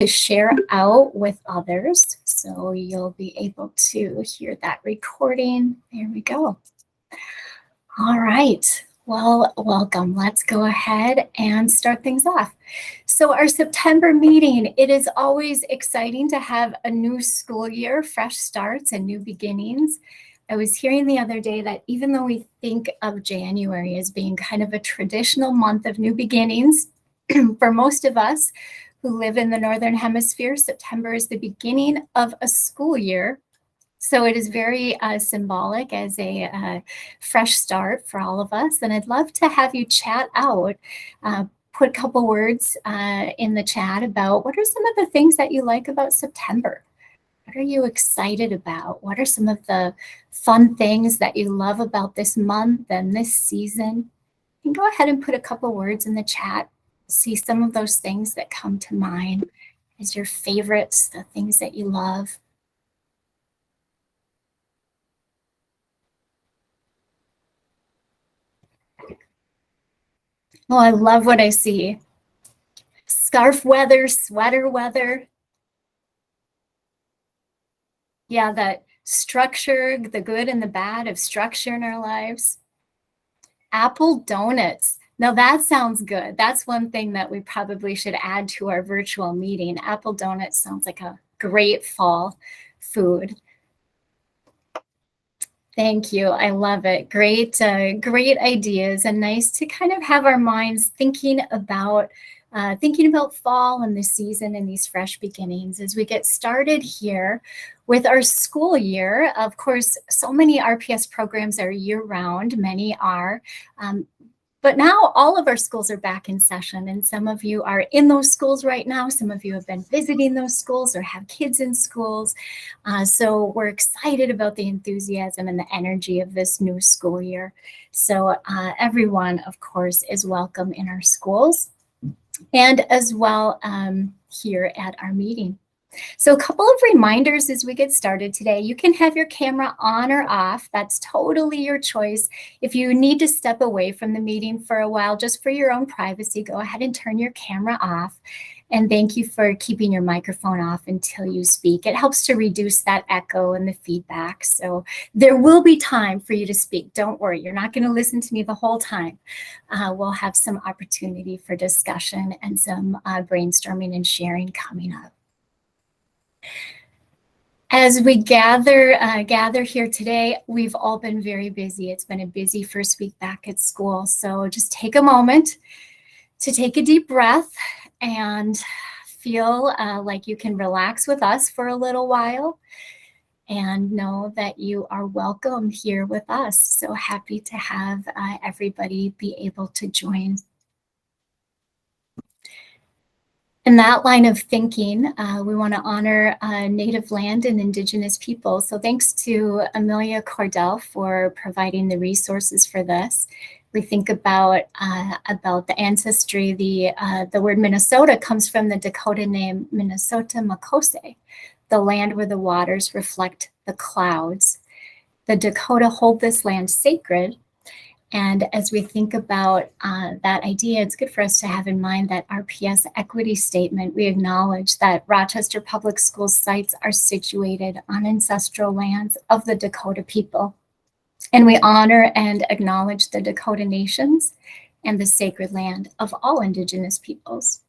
to share out with others. So you'll be able to hear that recording. There we go. All right. Well, welcome. Let's go ahead and start things off. So our September meeting, it is always exciting to have a new school year, fresh starts and new beginnings. I was hearing the other day that even though we think of January as being kind of a traditional month of new beginnings, for most of us who live in the Northern Hemisphere, September is the beginning of a school year. So it is very symbolic as a fresh start for all of us. And I'd love to have you chat out, put a couple words in the chat about what are some of the things that you like about September? What are you excited about? What are some of the fun things that you love about this month and this season? And go ahead and put a couple words in the chat. See some of those things that come to mind as your favorites, the things that you love. Oh, I love what I see. Scarf weather, sweater weather. Yeah, that structure, the good and the bad of structure in our lives. Apple donuts. Now that sounds good. That's one thing that we probably should add to our virtual meeting. Apple donuts sounds like a great fall food. Thank you. I love it. Great ideas, and nice to kind of have our minds thinking about fall and the season and these fresh beginnings as we get started here with our school year. Of course, so many RPS programs are year-round. Many are. But now all of our schools are back in session, and some of you are in those schools right now. Some of you have been visiting those schools or have kids in schools. So we're excited about the enthusiasm and the energy of this new school year. So everyone, of course, is welcome in our schools and as well here at our meeting. So a couple of reminders as we get started today. You can have your camera on or off. That's totally your choice. If you need to step away from the meeting for a while, just for your own privacy, go ahead and turn your camera off. And thank you for keeping your microphone off until you speak. It helps to reduce that echo and the feedback. So there will be time for you to speak. Don't worry, you're not going to listen to me the whole time. We'll have some opportunity for discussion and some brainstorming and sharing coming up. As we gather here today, we've all been very busy. It's been a busy first week back at school. So just take a moment to take a deep breath and feel like you can relax with us for a little while and know that you are welcome here with us. So happy to have everybody be able to join. In that line of thinking, we want to honor Native land and Indigenous people. So thanks to Amelia Cordell for providing the resources for this. We think about the ancestry. The word Minnesota comes from the Dakota name Minnesota Makose, the land where the waters reflect the clouds. The Dakota hold this land sacred. And as we think about that idea, it's good for us to have in mind that RPS equity statement, we acknowledge that Rochester Public Schools sites are situated on ancestral lands of the Dakota people. And we honor and acknowledge the Dakota nations and the sacred land of all Indigenous peoples.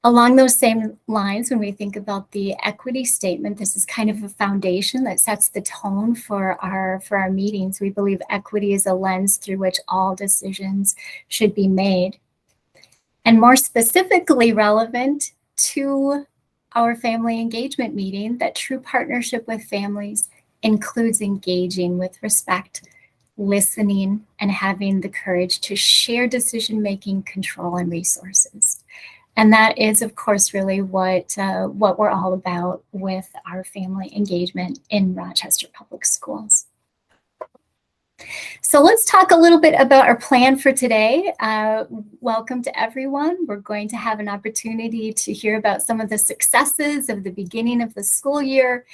Along those same lines, when we think about the equity statement, this is kind of a foundation that sets the tone for our meetings. We believe equity is a lens through which all decisions should be made. And more specifically relevant to our family engagement meeting, that true partnership with families includes engaging with respect, listening, and having the courage to share decision-making, control, and resources. And that is, of course, really what we're all about with our family engagement in Rochester Public Schools. So let's talk a little bit about our plan for today. Welcome to everyone. We're going to have an opportunity to hear about some of the successes of the beginning of the school year.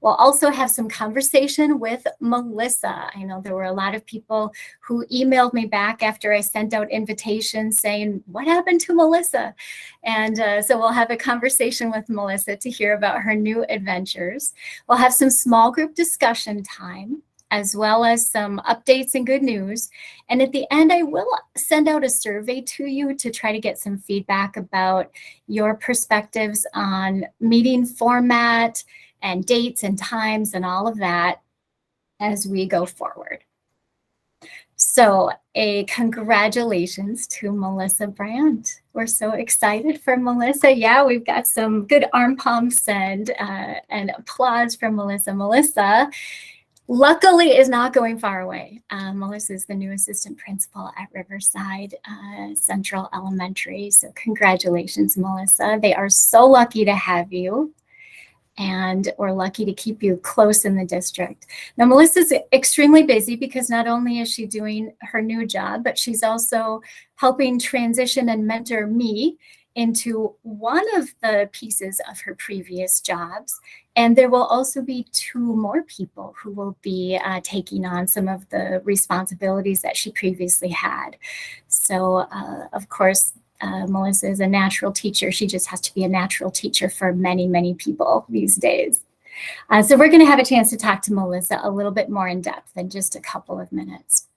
We'll also have some conversation with Melissa. I know there were a lot of people who emailed me back after I sent out invitations saying, what happened to Melissa? And so we'll have a conversation with Melissa to hear about her new adventures. We'll have some small group discussion time, as well as some updates and good news. And at the end, I will send out a survey to you to try to get some feedback about your perspectives on meeting format and dates and times and all of that as we go forward. So a congratulations to Melissa Brandt. We're so excited for Melissa. Yeah, we've got some good arm pumps and applause for Melissa. Melissa, luckily, is not going far away. Melissa is the new assistant principal at Riverside Central Elementary. So congratulations, Melissa. They are so lucky to have you, and we're lucky to keep you close in the district. Now, Melissa's extremely busy because not only is she doing her new job, but she's also helping transition and mentor me into one of the pieces of her previous jobs. And there will also be 2 more people who will be taking on some of the responsibilities that she previously had. So, of course, Melissa is a natural teacher. She just has to be a natural teacher for many, many people these days. So we're going to have a chance to talk to Melissa a little bit more in depth in just a couple of minutes.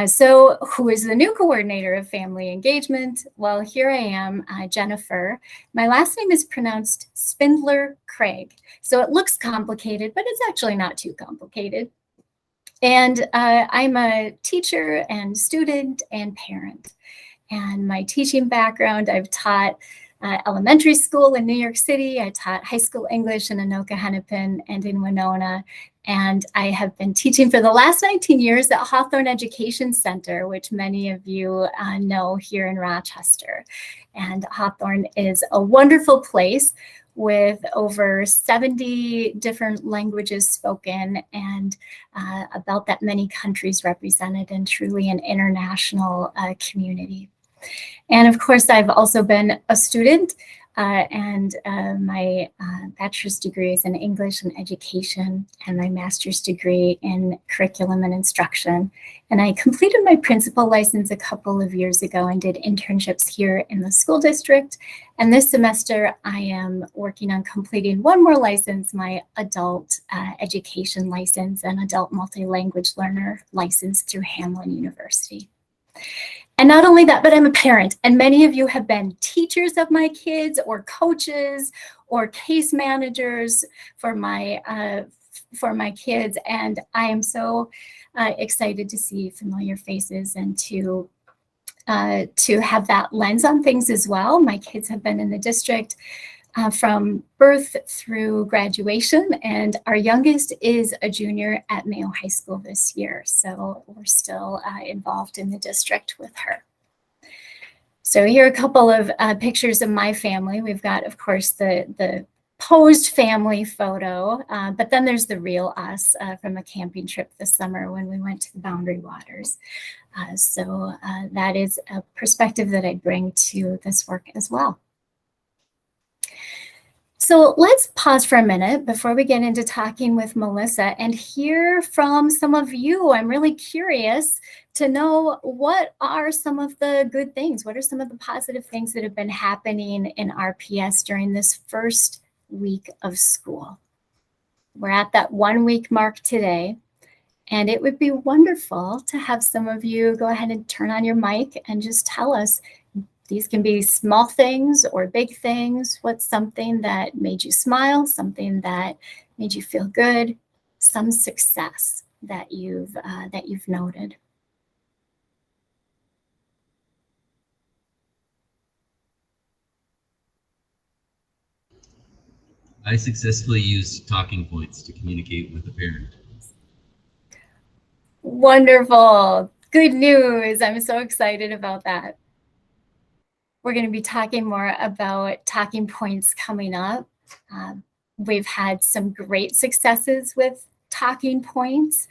So who is the new coordinator of family engagement? Well, here I am, Jennifer. My last name is pronounced Spindler Craig. So it looks complicated, but it's actually not too complicated. And I'm a teacher and student and parent. And my teaching background, I've taught elementary school in New York City. I taught high school English in Anoka, Hennepin, and in Winona. And I have been teaching for the last 19 years at Hawthorne Education Center, which many of you know here in Rochester. And Hawthorne is a wonderful place with over 70 different languages spoken and about that many countries represented, and truly an international community. And of course, I've also been a student, and my bachelor's degree is in English and education, and my master's degree in curriculum and instruction. And I completed my principal license a couple of years ago and did internships here in the school district. And this semester, I am working on completing one more license, my adult education license and adult multi-language learner license through Hamline University. And not only that, but I'm a parent, and many of you have been teachers of my kids or coaches or case managers for my kids. And I am so excited to see familiar faces and to have that lens on things as well. My kids have been in the district from birth through graduation, and our youngest is a junior at Mayo High School this year. So we're still involved in the district with her. So here are a couple of pictures of my family. We've got, of course, the posed family photo, but then there's the real us from a camping trip this summer when we went to the Boundary Waters. So that is a perspective that I bring to this work as well. So let's pause for a minute before we get into talking with Melissa and hear from some of you. I'm really curious to know, what are some of the good things? What are some of the positive things that have been happening in RPS during this first week of school? We're at that 1 week mark today, and it would be wonderful to have some of you go ahead and turn on your mic and just tell us. These can be small things or big things. What's something that made you smile, something that made you feel good, some success that you've noted? I successfully used talking points to communicate with a parent. Wonderful. Good news. I'm so excited about that. We're going to be talking more about talking points coming up. We've had some great successes with talking points.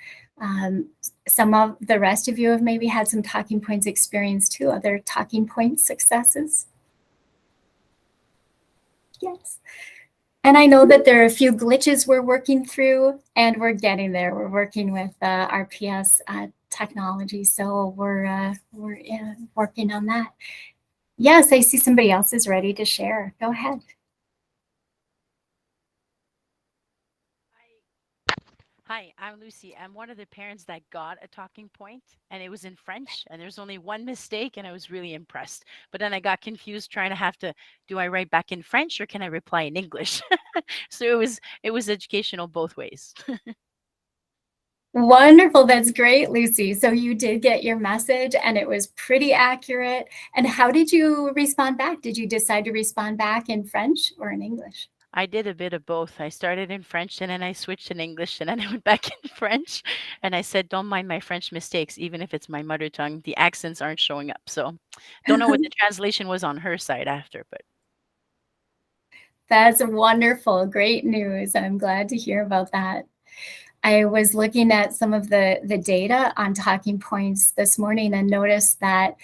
Some of the rest of you have maybe had some talking points experience too, other talking point successes. Yes. And I know that there are a few glitches we're working through, and we're getting there. We're working with RPS technology, so we're working on that. Yes, I see somebody else is ready to share. Go ahead. Hi, I'm Lucy. I'm one of the parents that got a talking point, and it was in French, and there's only one mistake, and I was really impressed. But then I got confused trying to have to, do I write back in French or can I reply in English? So it was educational both ways. Wonderful. That's great, Lucy. So you did get your message and it was pretty accurate. And how did you respond back? Did you decide to respond back in French or in English? I did a bit of both. I started in French and then I switched in English and then I went back in French and I said, don't mind my French mistakes, even if it's my mother tongue. The accents aren't showing up. So don't know what the translation was on her side after, but That's wonderful. Great news. I'm glad to hear about that. I was looking at some of the data on talking points this morning and noticed that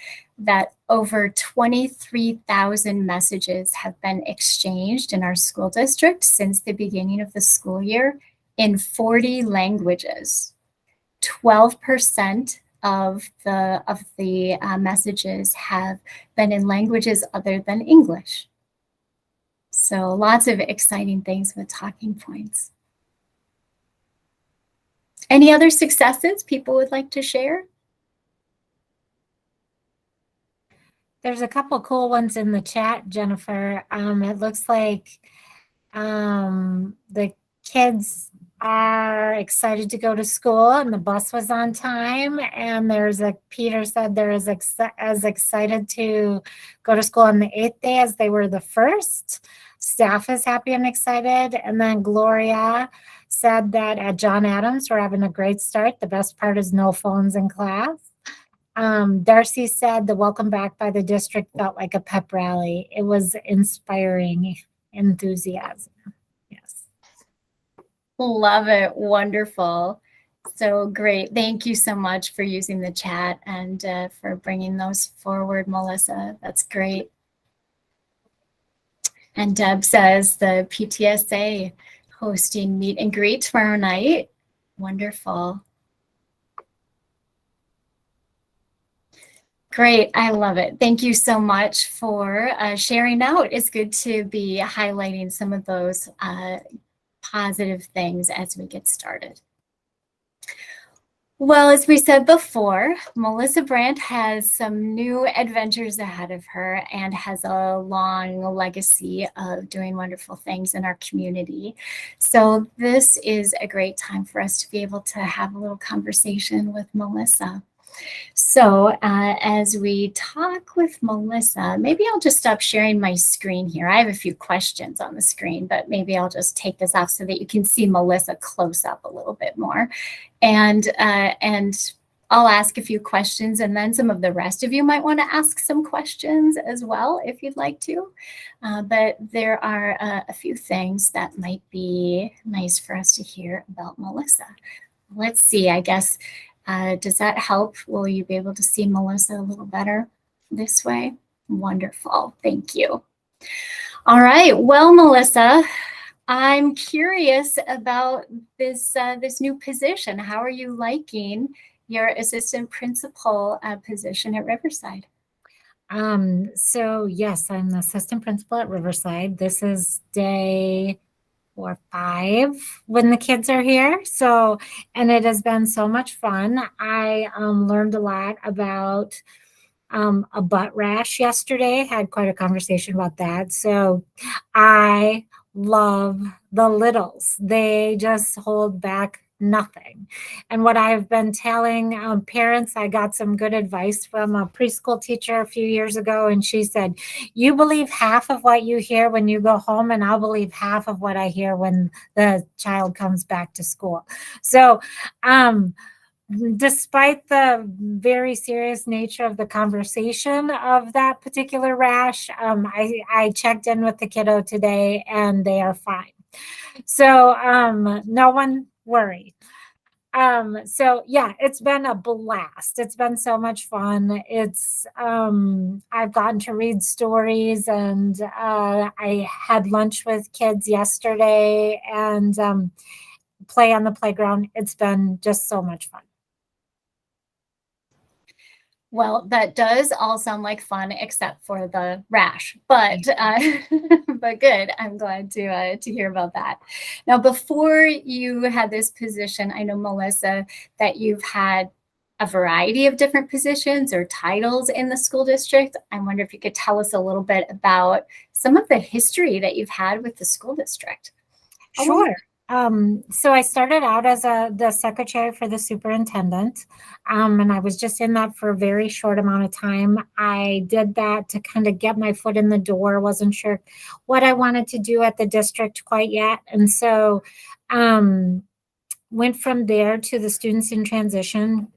over 23,000 messages have been exchanged in our school district since the beginning of the school year in 40 languages. 12% of the messages have been in languages other than English. So lots of exciting things with talking points. Any other successes people would like to share? There's a couple cool ones in the chat, Jennifer. It looks like the kids are excited to go to school and the bus was on time. And Peter said they're as excited to go to school on the 8th day as they were the first. Staff is happy and excited. And then Gloria said that at John Adams, we're having a great start. The best part is no phones in class. Darcy said the welcome back by the district felt like a pep rally. It was inspiring enthusiasm. Yes. Love it. Wonderful. So great. Thank you so much for using the chat and for bringing those forward, Melissa. That's great. And Deb says the PTSA hosting meet and greet tomorrow night. Wonderful. Great. I love it. Thank you so much for sharing out. It's good to be highlighting some of those positive things as we get started. Well, as we said before, Melissa Brandt has some new adventures ahead of her and has a long legacy of doing wonderful things in our community. So this is a great time for us to be able to have a little conversation with Melissa. So as we talk with Melissa, maybe I'll just stop sharing my screen here. I have a few questions on the screen, but maybe I'll just take this off so that you can see Melissa close up a little bit more. And I'll ask a few questions, and then some of the rest of you might want to ask some questions as well if you'd like to. But there are a few things that might be nice for us to hear about Melissa. Let's see, I guess. Does that help? Will you be able to see Melissa a little better this way? Wonderful. Thank you. All right. Well, Melissa, I'm curious about this new position. How are you liking your assistant principal position at Riverside? So yes, I'm the assistant principal at Riverside. This is day 4 or 5 when the kids are here. So, and it has been so much fun. I learned a lot about a butt rash yesterday, had quite a conversation about that. So I love the littles. They just hold back nothing. And what I've been telling parents, I got some good advice from a preschool teacher a few years ago, and she said, you believe half of what you hear when you go home, and I'll believe half of what I hear when the child comes back to school. So despite the very serious nature of the conversation of that particular rash, I checked in with the kiddo today and they are fine. So no one worry. So yeah, it's been a blast. It's been so much fun. I've gotten to read stories, and I had lunch with kids yesterday, and play on the playground. It's been just so much fun. Well, that does all sound like fun, except for the rash. But but good. I'm glad to hear about that. Now, before you had this position, I know, Melissa, that you've had a variety of different positions or titles in the school district. I wonder if you could tell us a little bit about some of the history that you've had with the school district. Sure. So I started out as the secretary for the superintendent, and I was just in that for a very short amount of time. I did that to kind of get my foot in the door. Wasn't sure what I wanted to do at the district quite yet, and so went from there to the students in transition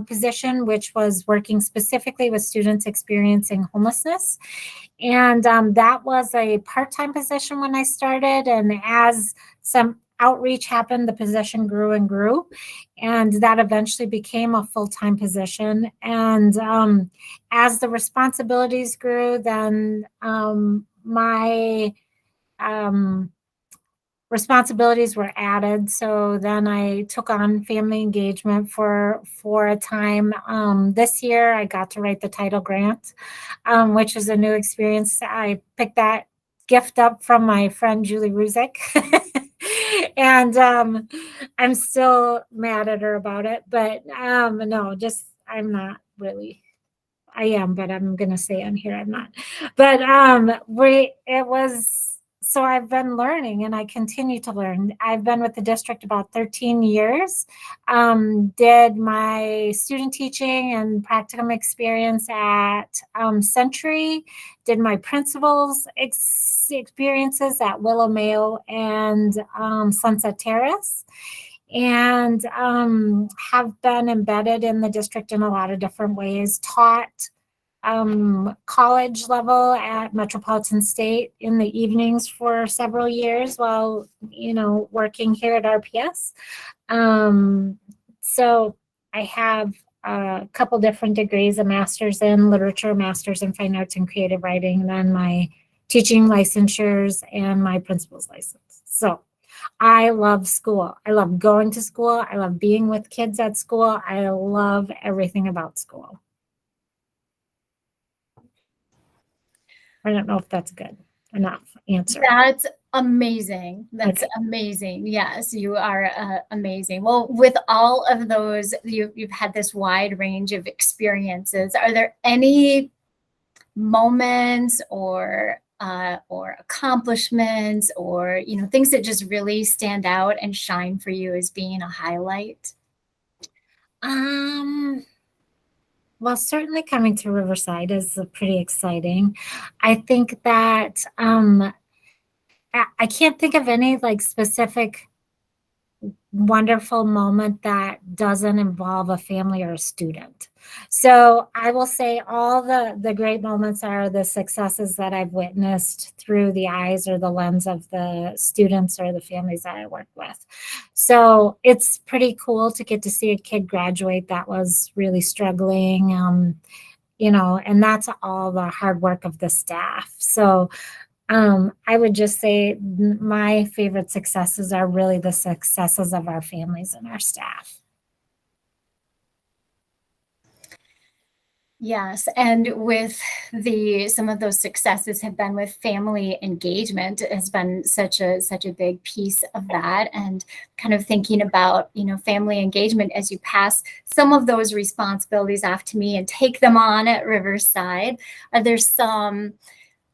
position, which was working specifically with students experiencing homelessness. And that was a part-time position when I started. And as some outreach happened, the position grew and grew. And that eventually became a full-time position. And as the responsibilities grew, then my responsibilities were added. So then I took on family engagement for a time. This year I got to write the title grant, which is a new experience. I picked that gift up from my friend Julie Ruzick. And I'm still mad at her about it, but no, just I'm not really. I am, but I'm going to say on here I'm not. But so I've been learning, and I continue to learn. I've been with the district about 13 years. Did my student teaching and practicum experience at Century. Did my principal's experiences at Willow Mayo and Sunset Terrace. And have been embedded in the district in a lot of different ways. Taught college level at Metropolitan State in the evenings for several years while, working here at RPS. So I have a couple different degrees, a master's in literature, master's in fine arts and creative writing, and then my teaching licensures and my principal's license. So I love school. I love going to school. I love being with kids at school. I love everything about school. I don't know if that's good enough answer. That's amazing. That's Okay. amazing. Yes, you are amazing. Well, with all of those, you've had this wide range of experiences. Are there any moments or accomplishments or things that just really stand out and shine for you as being a highlight? Well, certainly coming to Riverside is pretty exciting. I think that I can't think of any specific wonderful moment that doesn't involve a family or a student. So I will say all the great moments are the successes that I've witnessed through the eyes or the lens of the students or the families that I work with. So it's pretty cool to get to see a kid graduate that was really struggling, and that's all the hard work of the staff. So I would just say my favorite successes are really the successes of our families and our staff. Yes, and with some of those successes have been with family engagement has been such a big piece of that, and kind of thinking about family engagement as you pass some of those responsibilities off to me and take them on at Riverside. Are there some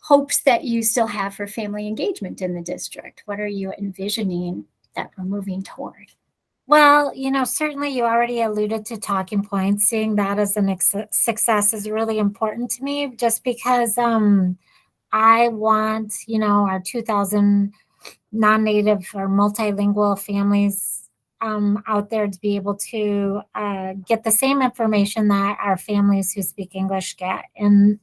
hopes that you still have for family engagement in the district? What are you envisioning that we're moving toward? Well, certainly you already alluded to talking points. Seeing that as a success is really important to me, just because I want, our 2,000 non-native or multilingual families out there to be able to get the same information that our families who speak English get in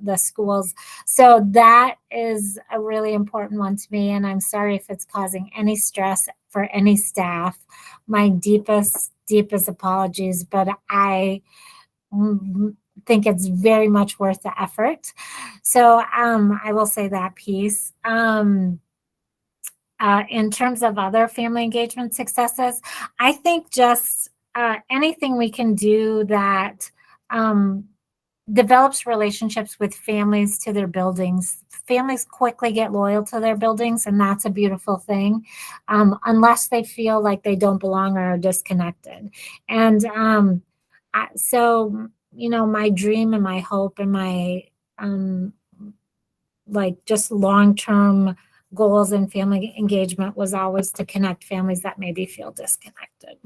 the schools. So that is a really important one to me. And I'm sorry if it's causing any stress for any staff. My deepest, deepest apologies, but I think it's very much worth the effort. So I will say that piece. In terms of other family engagement successes, I think just anything we can do that develops relationships with families to their buildings. Families quickly get loyal to their buildings, and that's a beautiful thing, unless they feel like they don't belong or are disconnected. And so, my dream and my hope and my like just long-term goals and family engagement was always to connect families that maybe feel disconnected.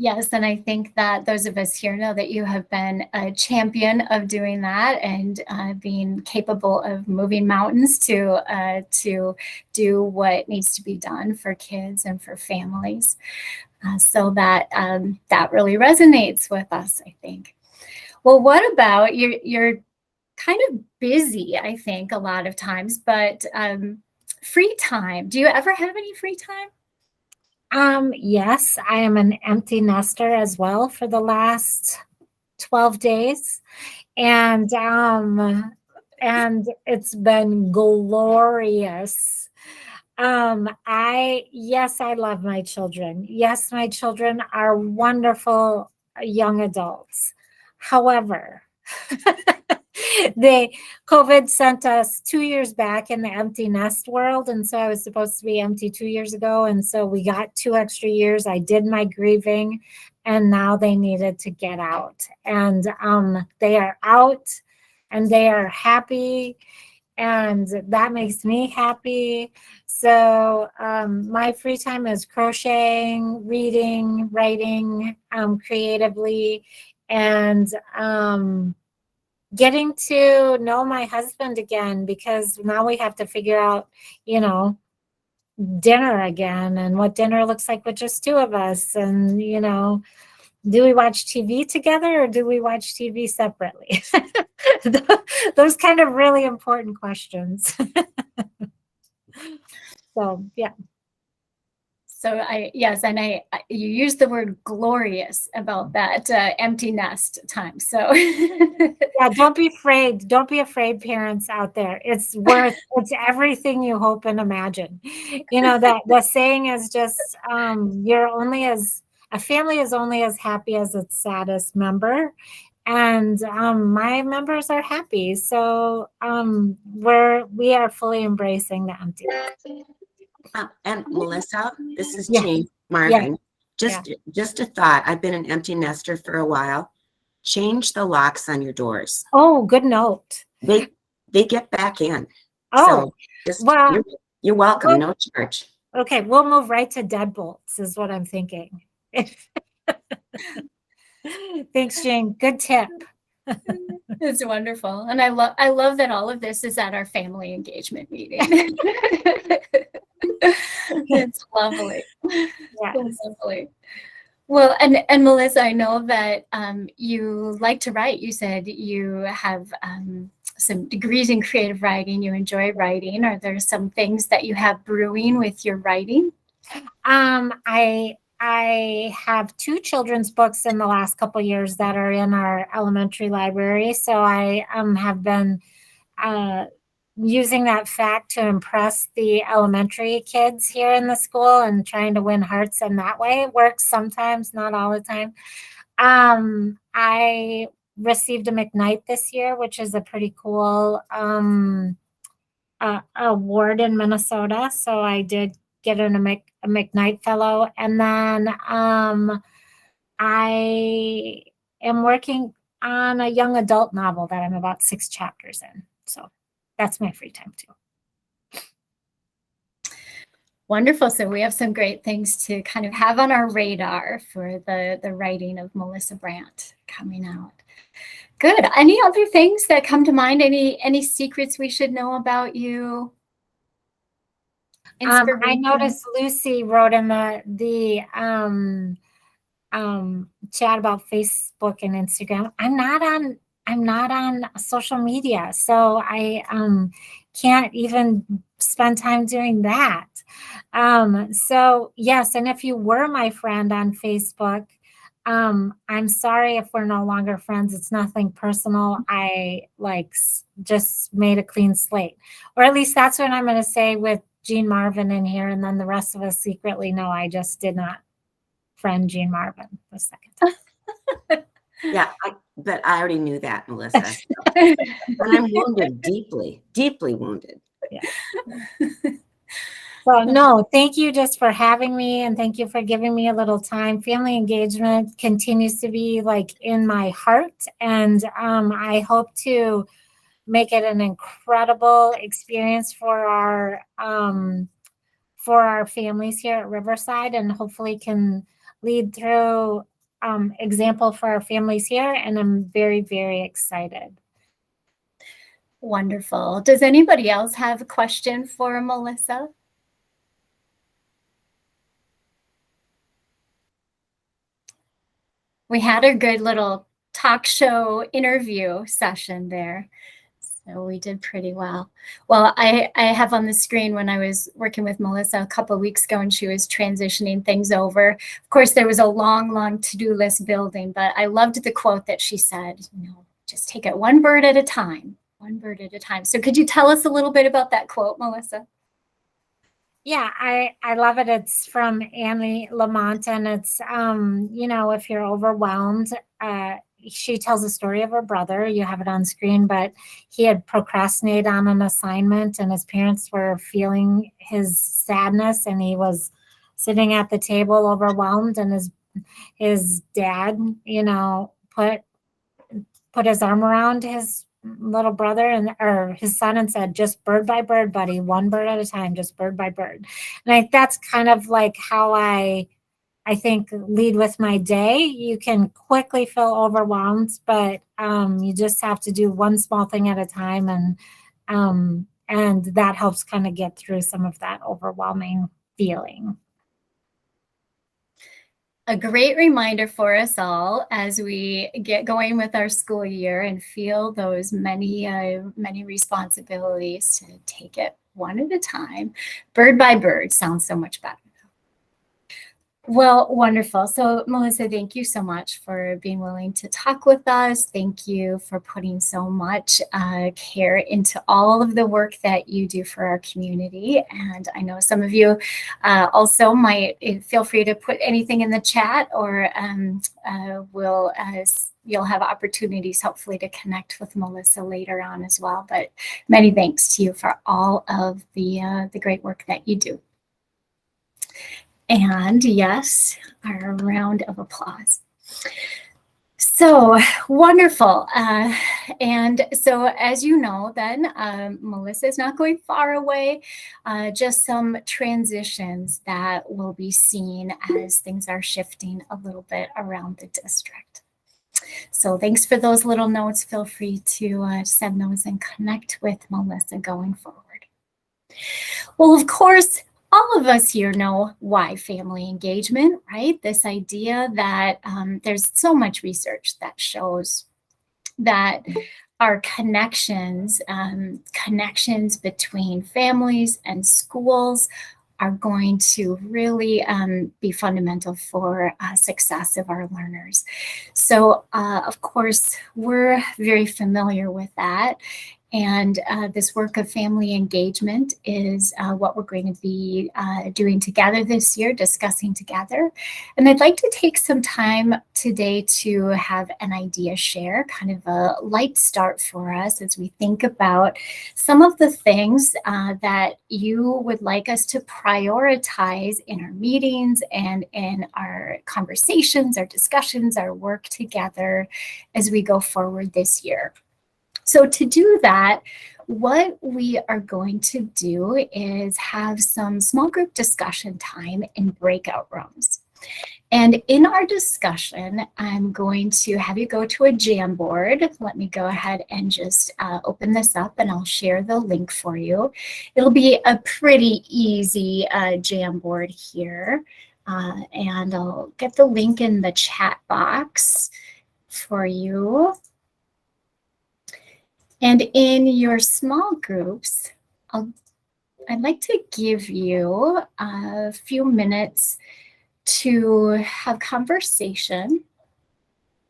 Yes, and I think that those of us here know that you have been a champion of doing that and being capable of moving mountains to do what needs to be done for kids and for families. So that that really resonates with us, I think. Well, what about you're kind of busy, I think, a lot of times, but free time. Do you ever have any free time? Yes, I am an empty nester as well for the last 12 days. And it's been glorious. I love my children. Yes, my children are wonderful young adults. However, COVID sent us 2 years back in the empty nest world. And so I was supposed to be empty 2 years ago. And so we got 2 extra years. I did my grieving, and now they needed to get out. And they are out and they are happy. And that makes me happy. So my free time is crocheting, reading, writing creatively, and getting to know my husband again, because now we have to figure out, dinner again and what dinner looks like with just 2 of us. And, do we watch TV together or do we watch TV separately? Those kind of really important questions. So, yeah. So you used the word glorious about that empty nest time. So yeah, don't be afraid. Don't be afraid, parents out there. It's everything you hope and imagine. That the saying is just a family is only as happy as its saddest member. And my members are happy. So we are fully embracing the empty nest. And Melissa, this is Yeah. Jane Marvin. Just a thought. I've been an empty nester for a while. Change the locks on your doors. Oh, good note. They get back in. Oh, so you're welcome. No charge. Okay, we'll move right to deadbolts is what I'm thinking. Thanks, Jane. Good tip. It's wonderful. And I love that all of this is at our family engagement meeting. It's lovely. Yes. It's lovely. Well, and Melissa, I know that you like to write. You said you have some degrees in creative writing. You enjoy writing. Are there some things that you have brewing with your writing? I have 2 children's books in the last couple of years that are in our elementary library. So I have been using that fact to impress the elementary kids here in the school and trying to win hearts in that way. It works sometimes, not all the time. I received a McKnight this year, which is a pretty cool award in Minnesota. So I did get a McKnight Fellow. And then I am working on a young adult novel that I'm about 6 chapters in. So that's my free time too. Wonderful. So we have some great things to kind of have on our radar for the writing of Melissa Brandt coming out. Good. Any other things that come to mind? Any secrets we should know about you? I noticed Lucy wrote in the chat about Facebook and Instagram. I'm not on social media, so I can't even spend time doing that. So yes, and if you were my friend on Facebook, I'm sorry if we're no longer friends. It's nothing personal. I just made a clean slate, or at least that's what I'm going to say with Jean Marvin in here. And then the rest of us secretly know I just did not friend Jean Marvin the second time. Yeah, but I already knew that, Melissa. And I'm wounded, deeply, deeply wounded. Yeah. So no, thank you just for having me, and thank you for giving me a little time. Family engagement continues to be in my heart, and I hope to make it an incredible experience for our families here at Riverside, and hopefully can lead through example for our families here. And I'm very, very excited. Wonderful. Does anybody else have a question for Melissa? We had a good little talk show interview session there. So we did pretty well. Well, I have on the screen when I was working with Melissa a couple of weeks ago and she was transitioning things over. Of course, there was a long, long to-do list building, but I loved the quote that she said, just take it one bird at a time, one bird at a time. So could you tell us a little bit about that quote, Melissa? Yeah, I love it. It's from Annie Lamont, and it's, if you're overwhelmed, she tells the story of her brother. You have it on screen, but he had procrastinated on an assignment and his parents were feeling his sadness, and he was sitting at the table overwhelmed, and his dad, put his arm around his little brother or his son and said, just bird by bird, buddy, one bird at a time, just bird by bird. And that's kind of how I think lead with my day. You can quickly feel overwhelmed, but you just have to do one small thing at a time. And that helps kind of get through some of that overwhelming feeling. A great reminder for us all as we get going with our school year and feel those many responsibilities to take it one at a time. Bird by bird sounds so much better. Well, wonderful. So Melissa, thank you so much for being willing to talk with us. Thank you for putting so much care into all of the work that you do for our community. And I know some of you also might feel free to put anything in the chat, or you'll have opportunities hopefully to connect with Melissa later on as well. But many thanks to you for all of the great work that you do. And yes, our round of applause. So wonderful. And so as you know, then Melissa is not going far away, just some transitions that will be seen as things are shifting a little bit around the district. So thanks for those little notes. Feel free to send those and connect with Melissa going forward. Well, of course, all of us here know why family engagement, right? This idea that there's so much research that shows that our connections between families and schools are going to really be fundamental for success of our learners. So of course, we're very familiar with that. And this work of family engagement is what we're going to be doing together this year, discussing together. And I'd like to take some time today to have an idea share, kind of a light start for us as we think about some of the things that you would like us to prioritize in our meetings and in our conversations, our discussions, our work together as we go forward this year. So to do that, what we are going to do is have some small group discussion time in breakout rooms. And in our discussion, I'm going to have you go to a Jamboard. Let me go ahead and just open this up and I'll share the link for you. It'll be a pretty easy Jamboard here. And I'll get the link in the chat box for you. And in your small groups, I'd like to give you a few minutes to have conversation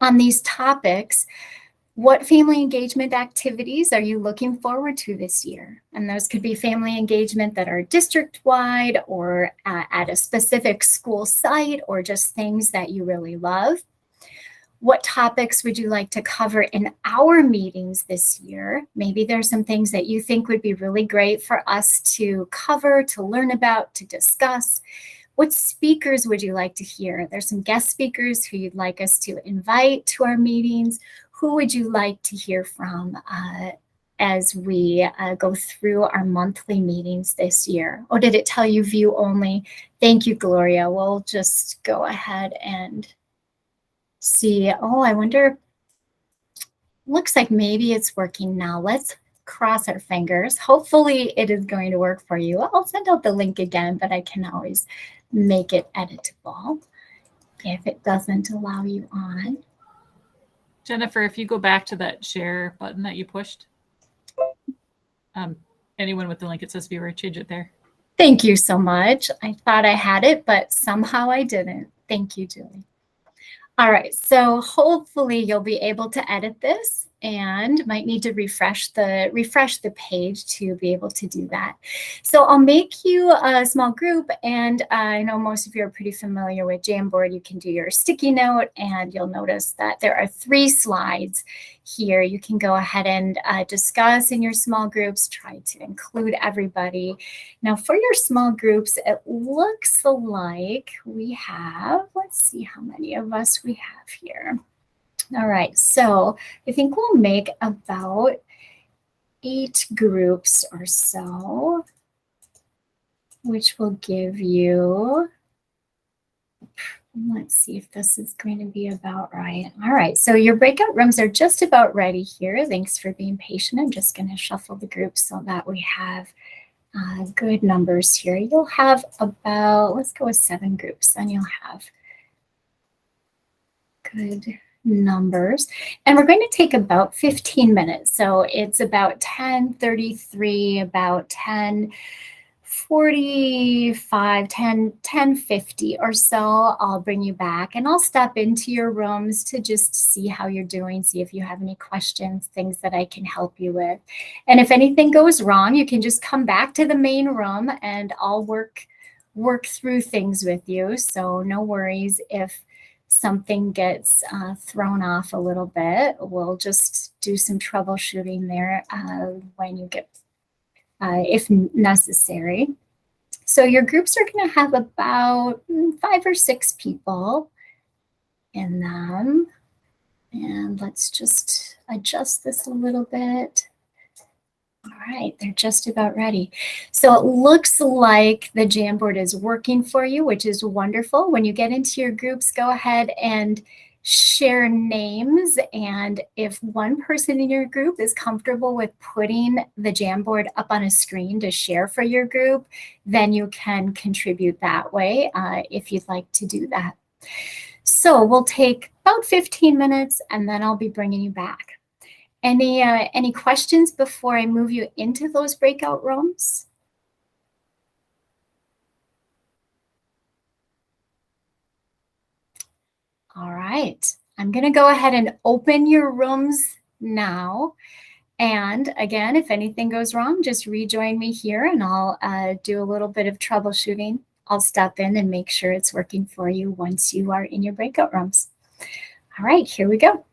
on these topics. What family engagement activities are you looking forward to this year? And those could be family engagement that are district-wide or at a specific school site, or just things that you really love. What topics would you like to cover in our meetings this year? Maybe there's some things that you think would be really great for us to cover, to learn about, to discuss. What speakers would you like to hear? There's some guest speakers who you'd like us to invite to our meetings. Who would you like to hear from as we go through our monthly meetings this year? Oh, did it tell you view only? Thank you, Gloria. We'll just go ahead and see. Oh, I wonder, looks like maybe it's working now. Let's cross our fingers. Hopefully it is going to work for you. I'll send out the link again, but I can always make it editable if it doesn't allow you on. Jennifer, if you go back to that share button that you pushed, anyone with the link, it says viewer, change it there. Thank you so much. I thought I had it, but somehow I didn't. Thank you, Julie. All right, so hopefully you'll be able to edit this, and might need to refresh the page to be able to do that. So I'll make you a small group, and I know most of you are pretty familiar with Jamboard. You can do your sticky note, and you'll notice that there are 3 slides here. You can go ahead and discuss in your small groups, try to include everybody. Now for your small groups, it looks like we have, let's see how many of us we have here. All right, so I think we'll make about 8 groups or so, which will give you, let's see if this is going to be about right. All right, so your breakout rooms are just about ready here. Thanks for being patient. I'm just going to shuffle the groups so that we have good numbers here. You'll have about, let's go with 7 groups, then you'll have good numbers. And we're going to take about 15 minutes. So it's about 10:33, about 10:45, 10:50 or so. I'll bring you back and I'll step into your rooms to just see how you're doing, see if you have any questions, things that I can help you with. And if anything goes wrong, you can just come back to the main room and I'll work through things with you. So no worries if something gets thrown off a little bit. We'll just do some troubleshooting there when you get, if necessary. So your groups are going to have about 5 or 6 people in them. And let's just adjust this a little bit. All right, they're just about ready. So it looks like the Jamboard is working for you, which is wonderful. When you get into your groups, go ahead and share names. And if one person in your group is comfortable with putting the Jamboard up on a screen to share for your group, then you can contribute that way if you'd like to do that. So we'll take about 15 minutes and then I'll be bringing you back. Any questions before I move you into those breakout rooms? All right, I'm going to go ahead and open your rooms now. And again, if anything goes wrong, just rejoin me here and I'll do a little bit of troubleshooting. I'll step in and make sure it's working for you once you are in your breakout rooms. All right, here we go.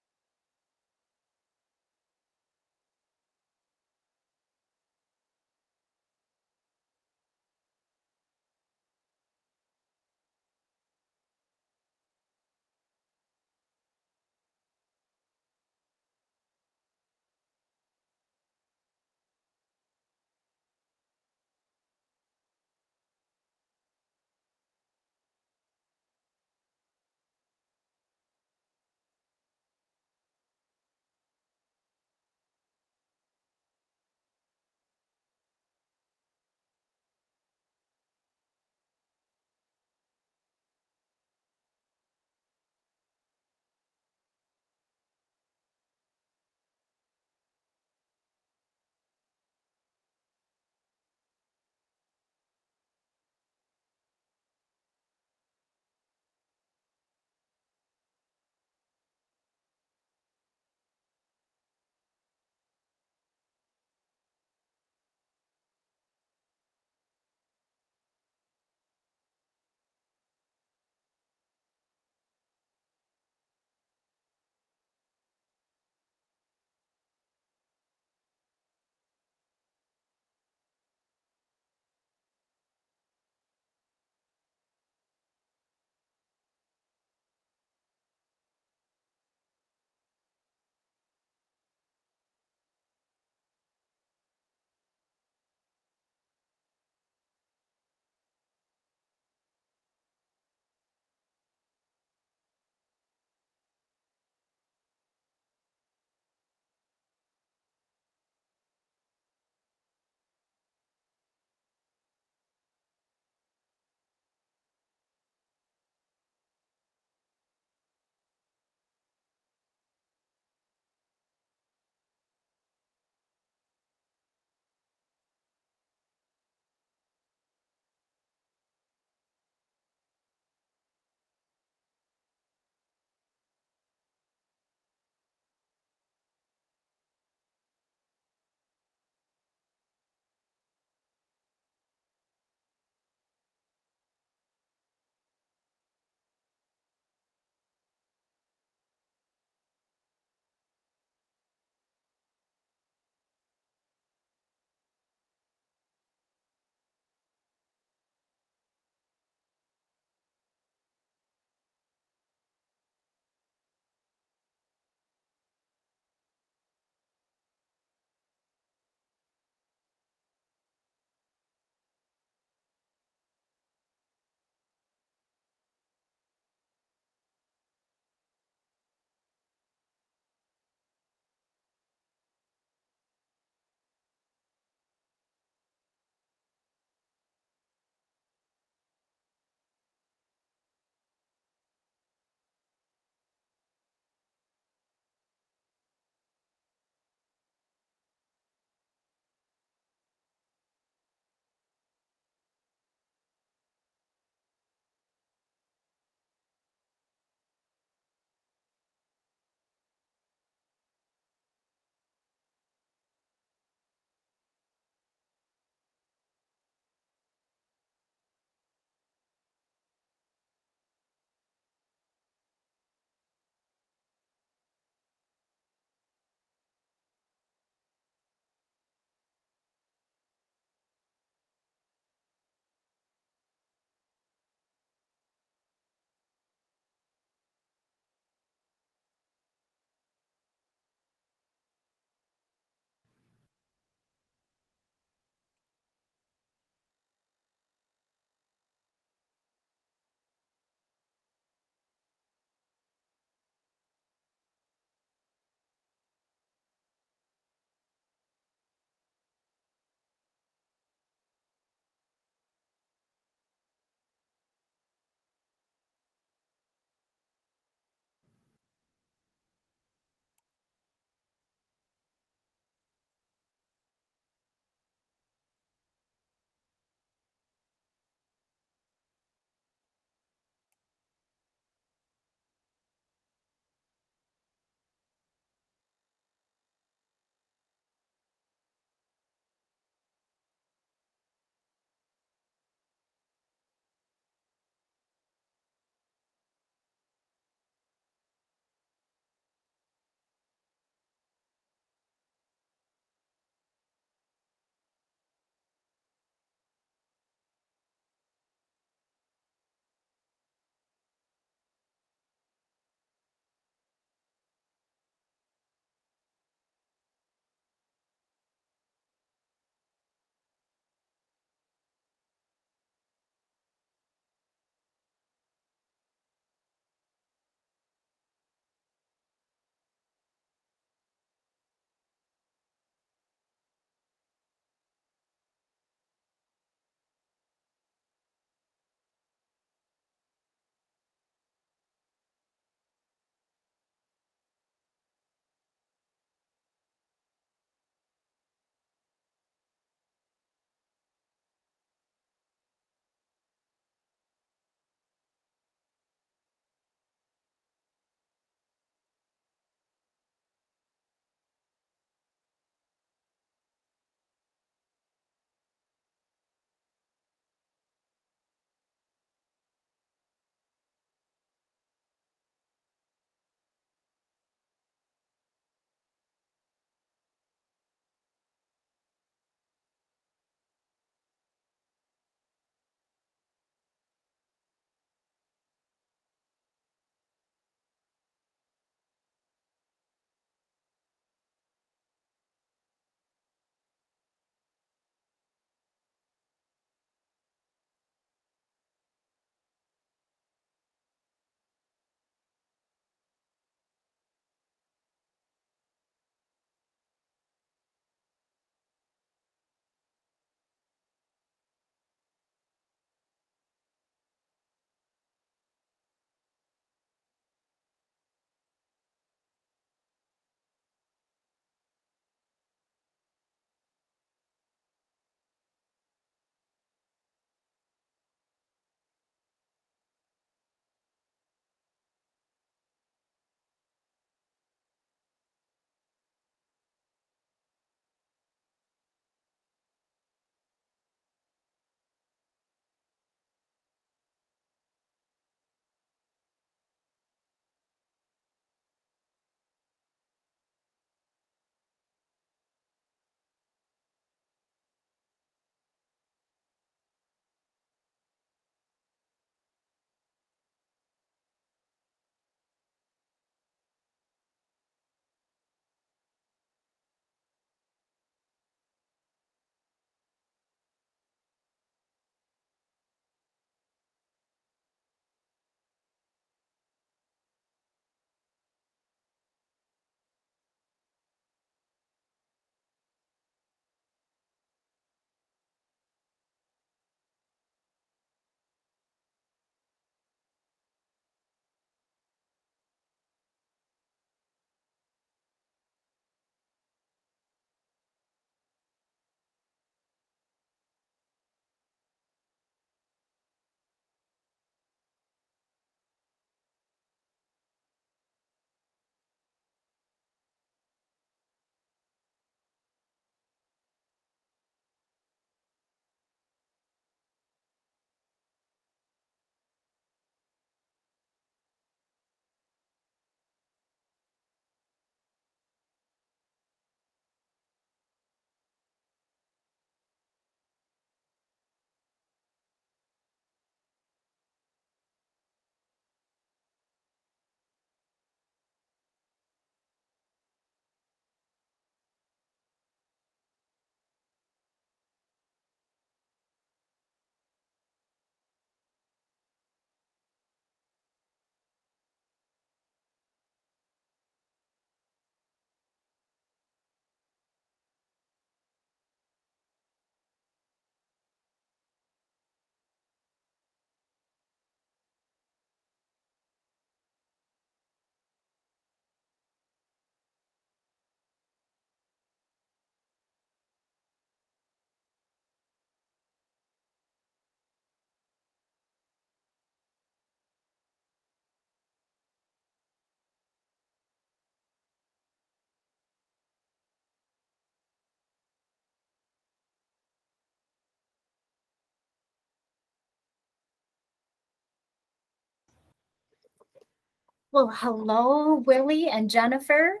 Well, hello, Willie and Jennifer.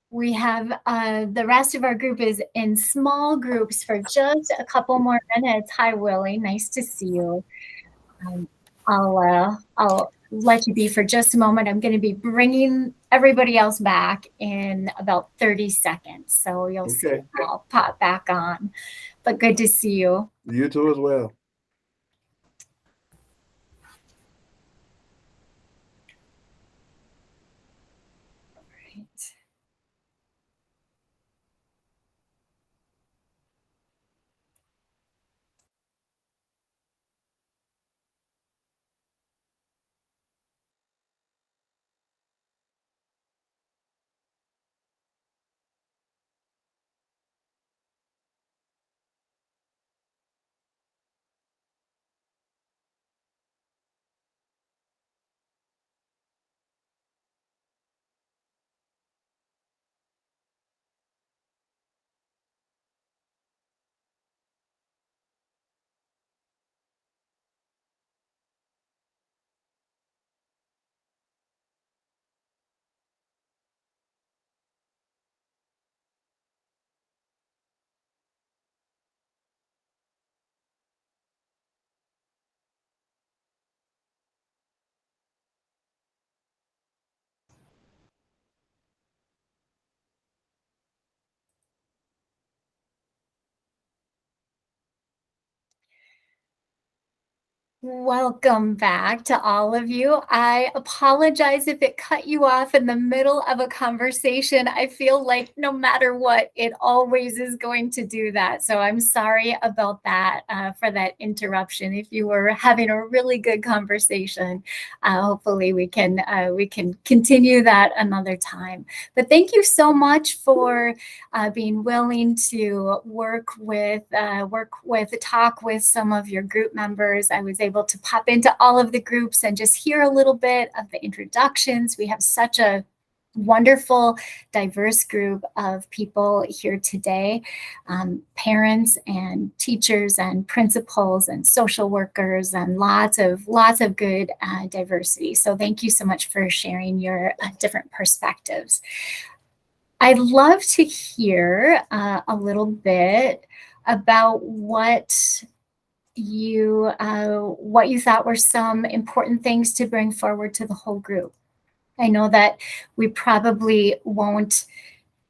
We have the rest of our group is in small groups for just a couple more minutes. Hi, Willie. Nice to see you. I'll let you be for just a moment. I'm going to be bringing everybody else back in about 30 seconds. So you'll see Okay. I'll pop back on. But good to see you. You too as well. Right. Welcome back to all of you. I apologize if it cut you off in the middle of a conversation. I feel like no matter what, it always is going to do that. So I'm sorry about that for that interruption. If you were having a really good conversation, hopefully we can continue that another time. But thank you so much for being willing to talk with some of your group members. I was able to pop into all of the groups and just hear a little bit of the introductions. We have such a wonderful, diverse group of people here today, parents and teachers and principals and social workers and lots of good diversity. So thank you so much for sharing your different perspectives. I'd love to hear a little bit about what you thought were some important things to bring forward to the whole group. I know that we probably won't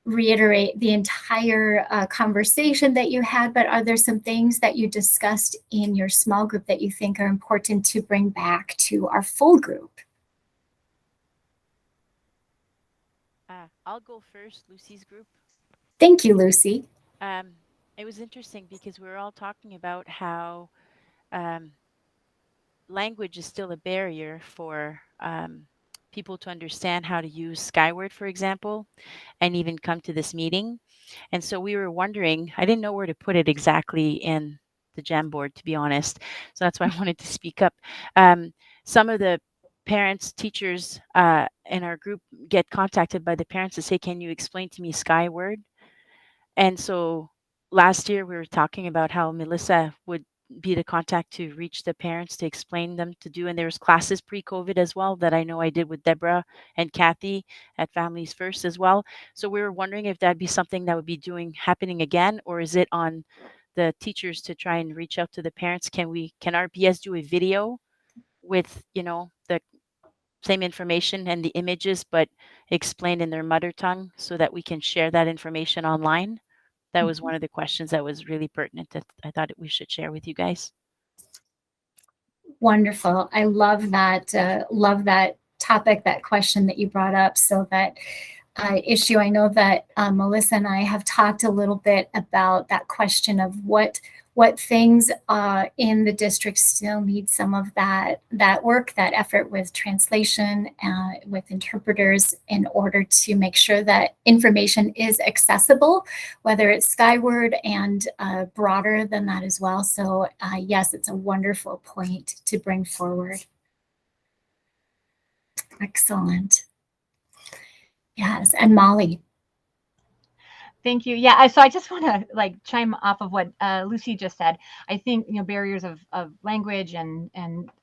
reiterate the entire conversation that you had, but are there some things that you discussed in your small group that you think are important to bring back to our full group? I'll go first, Lucy's group. Thank you, Lucy. It was interesting because we were all talking about how language is still a barrier for people to understand how to use Skyward, for example, and even come to this meeting. And so we were wondering, I didn't know where to put it exactly in the Jamboard, to be honest. So that's why I wanted to speak up. Some of the parents, teachers in our group get contacted by the parents to say, can you explain to me Skyward? And so last year we were talking about how Melissa would be the contact to reach the parents to explain them to do. And there was classes pre-COVID as well that I know I did with Deborah and Kathy at Families First as well. So we were wondering if that'd be something that would be happening again, or is it on the teachers to try and reach out to the parents? Can RPS do a video with, the same information and the images, but explained in their mother tongue so that we can share that information online? That was one of the questions that was really pertinent that I thought we should share with you guys. Wonderful. I love that topic, that question that you brought up. So that issue, I know that Melissa and I have talked a little bit about that question of what things in the district still need some of that work, that effort with translation, with interpreters, in order to make sure that information is accessible, whether it's Skyward and broader than that as well. So yes, it's a wonderful point to bring forward. Excellent. Yes, and Molly. Thank you. Yeah, so I just want to like chime off of what Lucy just said. I think barriers of language and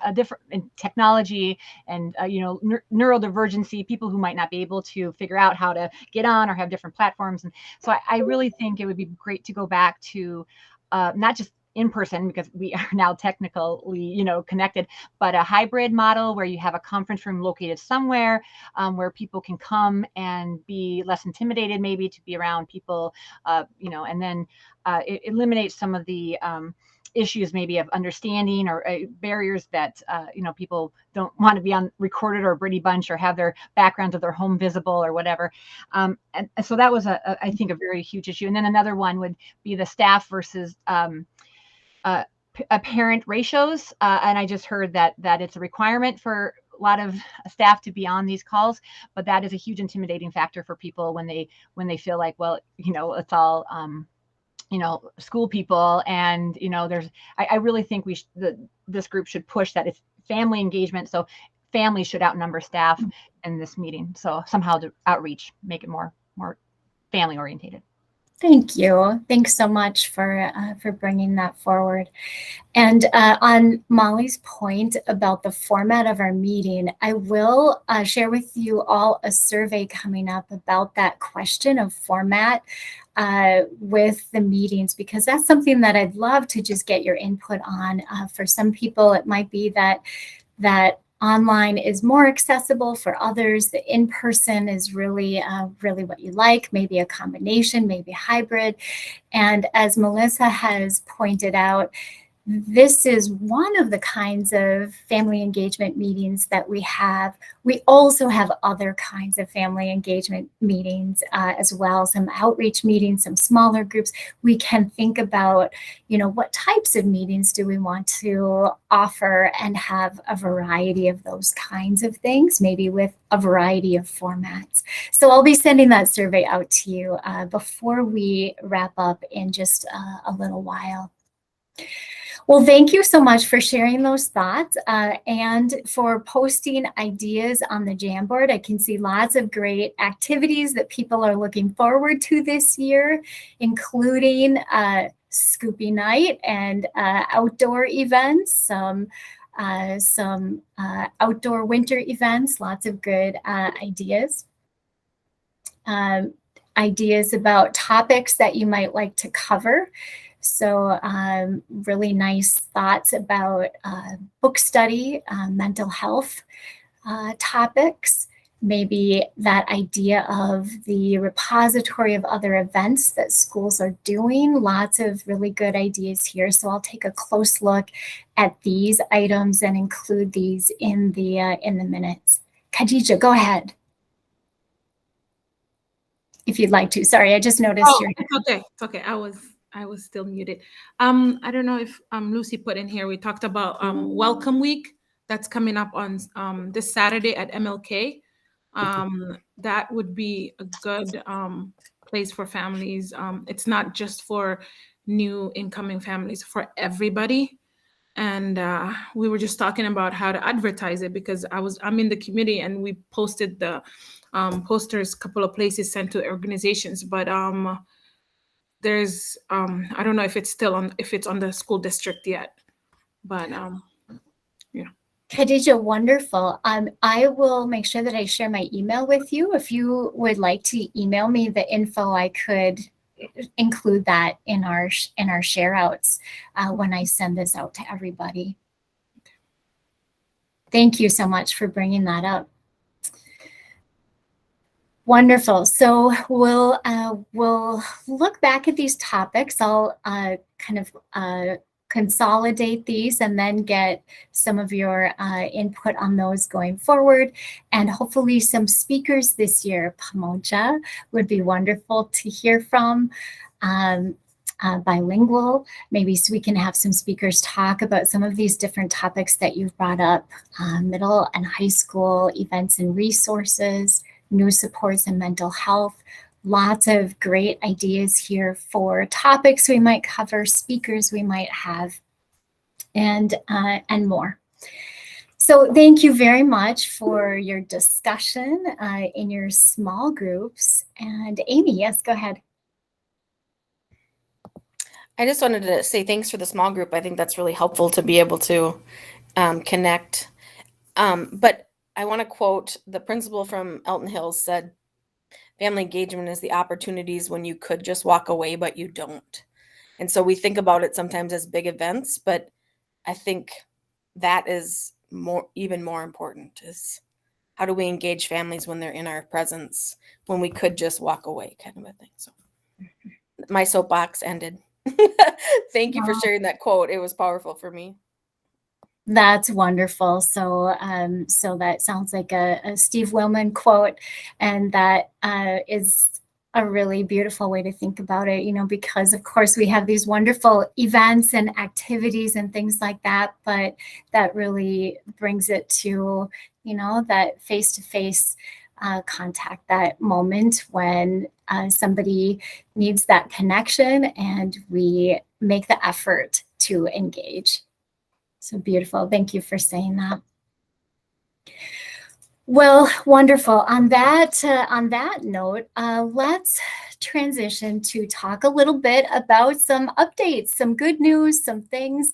a different and technology and neurodivergency, people who might not be able to figure out how to get on or have different platforms, and so I really think it would be great to go back to not just in person, because we are now technically connected, but a hybrid model where you have a conference room located somewhere where people can come and be less intimidated, maybe to be around people, and then it eliminates some of the issues maybe of understanding or barriers that people don't want to be on recorded or Brady Bunch or have their backgrounds of their home visible or whatever. And so that was I think a very huge issue. And then another one would be the staff versus parent ratios. And I just heard that it's a requirement for a lot of staff to be on these calls, but that is a huge intimidating factor for people when they feel like, well, it's all school people, and I really think this group should push that it's family engagement, so families should outnumber staff in this meeting, so somehow the outreach, make it more family orientated. Thank you. Thanks so much for bringing that forward. And on Molly's point about the format of our meeting, I will share with you all a survey coming up about that question of format with the meetings, because that's something that I'd love to just get your input on. For some people, it might be that online is more accessible. For others, the in-person is really what you like, maybe a combination, maybe hybrid. And as Melissa has pointed out, this is one of the kinds of family engagement meetings that we have. We also have other kinds of family engagement meetings as well, some outreach meetings, some smaller groups. We can think about, what types of meetings do we want to offer, and have a variety of those kinds of things, maybe with a variety of formats. So I'll be sending that survey out to you before we wrap up in just a little while. Well, thank you so much for sharing those thoughts and for posting ideas on the Jamboard. I can see lots of great activities that people are looking forward to this year, including Scoopy Night and outdoor events, some outdoor winter events, lots of good ideas. Ideas about topics that you might like to cover. So really nice thoughts about book study, mental health topics, maybe that idea of the repository of other events that schools are doing. Lots of really good ideas here. So I'll take a close look at these items and include these in the minutes. Khadija, go ahead. If you'd like to. Sorry, I just noticed your. It's okay. I was still muted. I don't know if Lucy put in here, we talked about Welcome Week that's coming up on this Saturday at MLK. That would be a good place for families. It's not just for new incoming families, for everybody. And we were just talking about how to advertise it, because I'm in the committee and we posted the posters, a couple of places sent to organizations, but there's I don't know if it's on the school district yet, but yeah. Khadija, wonderful. I will make sure that I share my email with you. If you would like to email me the info, I could include that in our share outs when I send this out to everybody. Thank you so much for bringing that up. Wonderful. So we'll look back at these topics. I'll kind of consolidate these and then get some of your input on those going forward, and hopefully some speakers this year. Pamoja would be wonderful to hear from. Bilingual, maybe, so we can have some speakers talk about some of these different topics that you've brought up, middle and high school events and resources, new supports and mental health. Lots of great ideas here for topics we might cover, speakers we might have, and more. So thank you very much for your discussion in your small groups. And Amy, yes, go ahead. I just wanted to say thanks for the small group. I think that's really helpful to be able to connect. But I want to quote the principal from Elton Hills said, family engagement is the opportunities when you could just walk away, but you don't. And so we think about it sometimes as big events, but I think that is even more important is how do we engage families when they're in our presence, when we could just walk away, kind of a thing. So my soapbox ended. Thank you for sharing that quote. It was powerful for me. That's wonderful. So, so that sounds like a Steve Willman quote, and that is a really beautiful way to think about it, you know, because of course we have these wonderful events and activities and things like that, but that really brings it to, you know, that face-to-face contact, that moment when somebody needs that connection and we make the effort to engage. So beautiful. Thank you for saying that. Well, wonderful. On that note, let's transition to talk a little bit about some updates, some good news, some things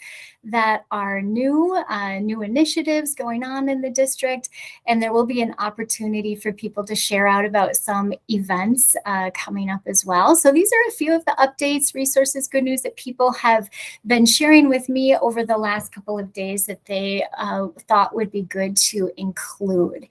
that are new initiatives going on in the district. And there will be an opportunity for people to share out about some events coming up as well. So these are a few of the updates, resources, good news that people have been sharing with me over the last couple of days that they thought would be good to include.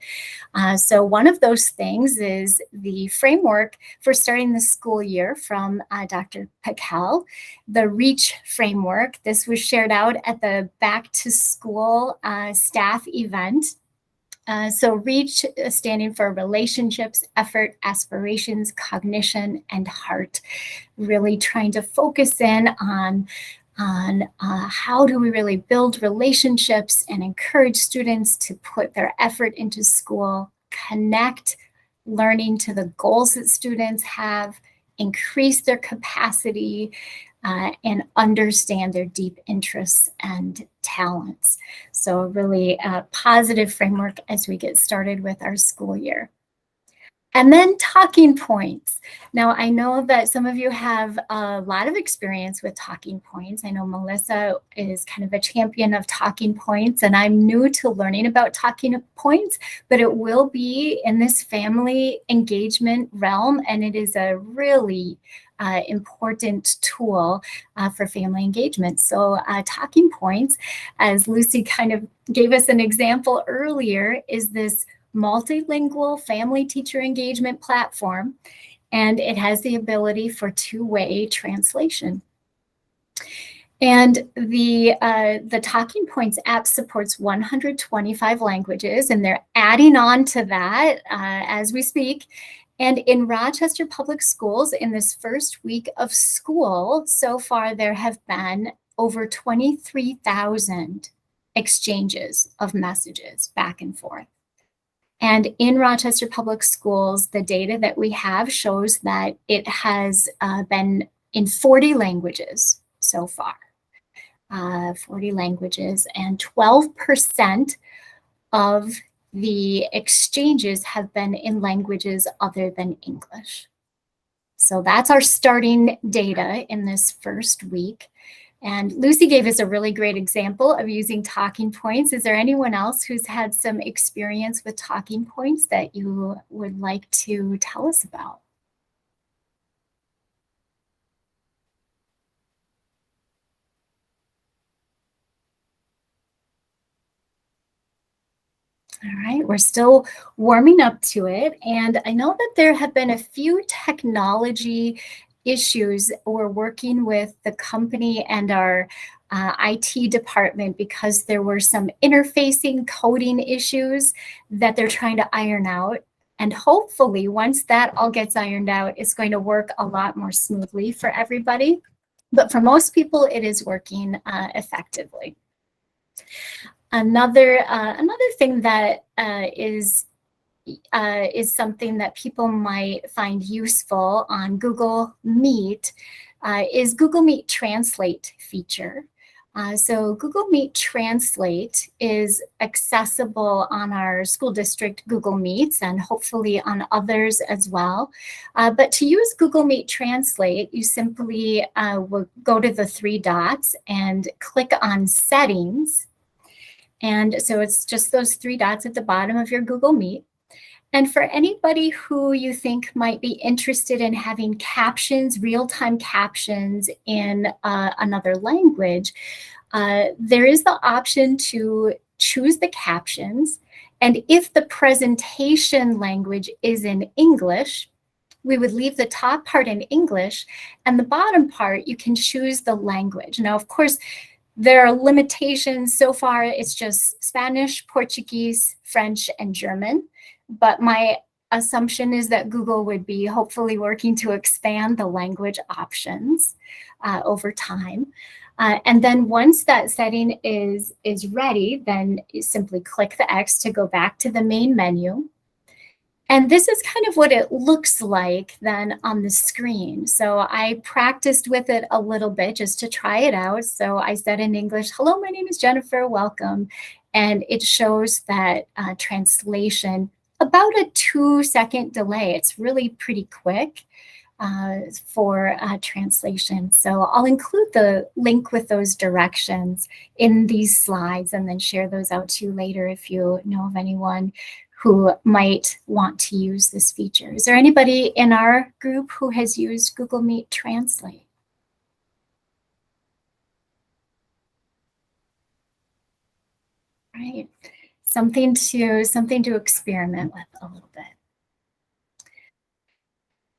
So one of those things is the framework for starting the school year from Dr. Pakel, the REACH framework. This was shared out at the Back to School staff event. So REACH standing for relationships, effort, aspirations, cognition, and heart. Really trying to focus in on how do we really build relationships and encourage students to put their effort into school, connect learning to the goals that students have, increase their capacity, and understand their deep interests and talents. So really a positive framework as we get started with our school year. And then talking points. Now, I know that some of you have a lot of experience with talking points. I know Melissa is kind of a champion of talking points, and I'm new to learning about talking points, but it will be in this family engagement realm, and it is a really important tool for family engagement. So talking points, as Lucy kind of gave us an example earlier, is this multilingual family teacher engagement platform, and it has the ability for two-way translation. And the Talking Points app supports 125 languages, and they're adding on to that as we speak. And in Rochester Public Schools, in this first week of school, so far there have been over 23,000 exchanges of messages back and forth. And in Rochester Public Schools, the data that we have shows that it has been in 40 languages so far, 40 languages, and 12% of the exchanges have been in languages other than English. So that's our starting data in this first week. And Lucy gave us a really great example of using talking points. Is there anyone else who's had some experience with talking points that you would like to tell us about? All right, we're still warming up to it. And I know that there have been a few technology issues. We're working with the company and our IT department because there were some interfacing coding issues that they're trying to iron out. And hopefully once that all gets ironed out, it's going to work a lot more smoothly for everybody. But for most people, it is working effectively. Another thing that is something that people might find useful on Google Meet is Google Meet Translate feature. So Google Meet Translate is accessible on our school district Google Meets and hopefully on others as well. But to use Google Meet Translate, you simply will go to the three dots and click on Settings. And so it's just those three dots at the bottom of your Google Meet. And for anybody who you think might be interested in having captions, real-time captions in another language, there is the option to choose the captions. And if the presentation language is in English, we would leave the top part in English, and the bottom part, you can choose the language. Now, of course, there are limitations. So far, it's just Spanish, Portuguese, French, and German. But my assumption is that Google would be hopefully working to expand the language options over time. And then once that setting is ready, then you simply click the X to go back to the main menu. And this is kind of what it looks like then on the screen. So I practiced with it a little bit just to try it out. So I said in English, "Hello, my name is Jennifer, welcome." And it shows that translation, about a 2-second delay. It's really pretty quick for translation. So I'll include the link with those directions in these slides and then share those out to you later if you know of anyone who might want to use this feature. Is there anybody in our group who has used Google Meet Translate? Right, something to experiment with a little bit.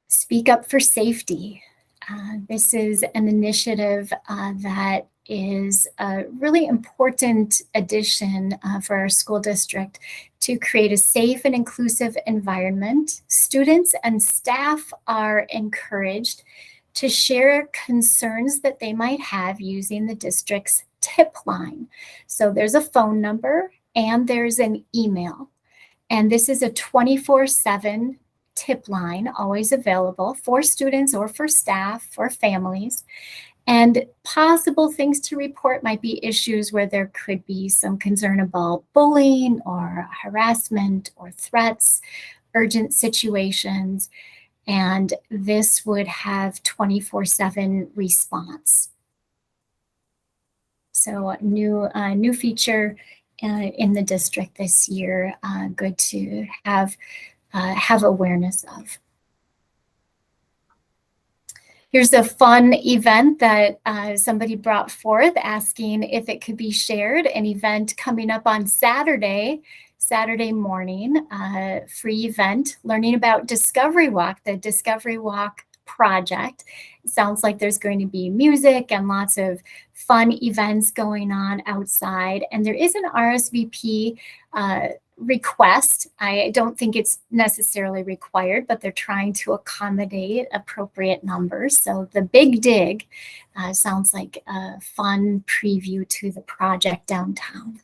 Speak Up for Safety. This is an initiative that is a really important addition for our school district to create a safe and inclusive environment. Students and staff are encouraged to share concerns that they might have using the district's tip line. So there's a phone number and there's an email. And this is a 24/7 tip line, always available for students or for staff or families. And possible things to report might be issues where there could be some concern about bullying or harassment or threats, urgent situations, and this would have 24/7 response. So a new feature in the district this year, good to have awareness of. Here's a fun event that somebody brought forth asking if it could be shared, an event coming up on Saturday morning, free event, learning about Discovery Walk, the Discovery Walk project. It sounds like there's going to be music and lots of fun events going on outside. And there is an RSVP request. I don't think it's necessarily required, but they're trying to accommodate appropriate numbers. So the Big Dig sounds like a fun preview to the project downtown.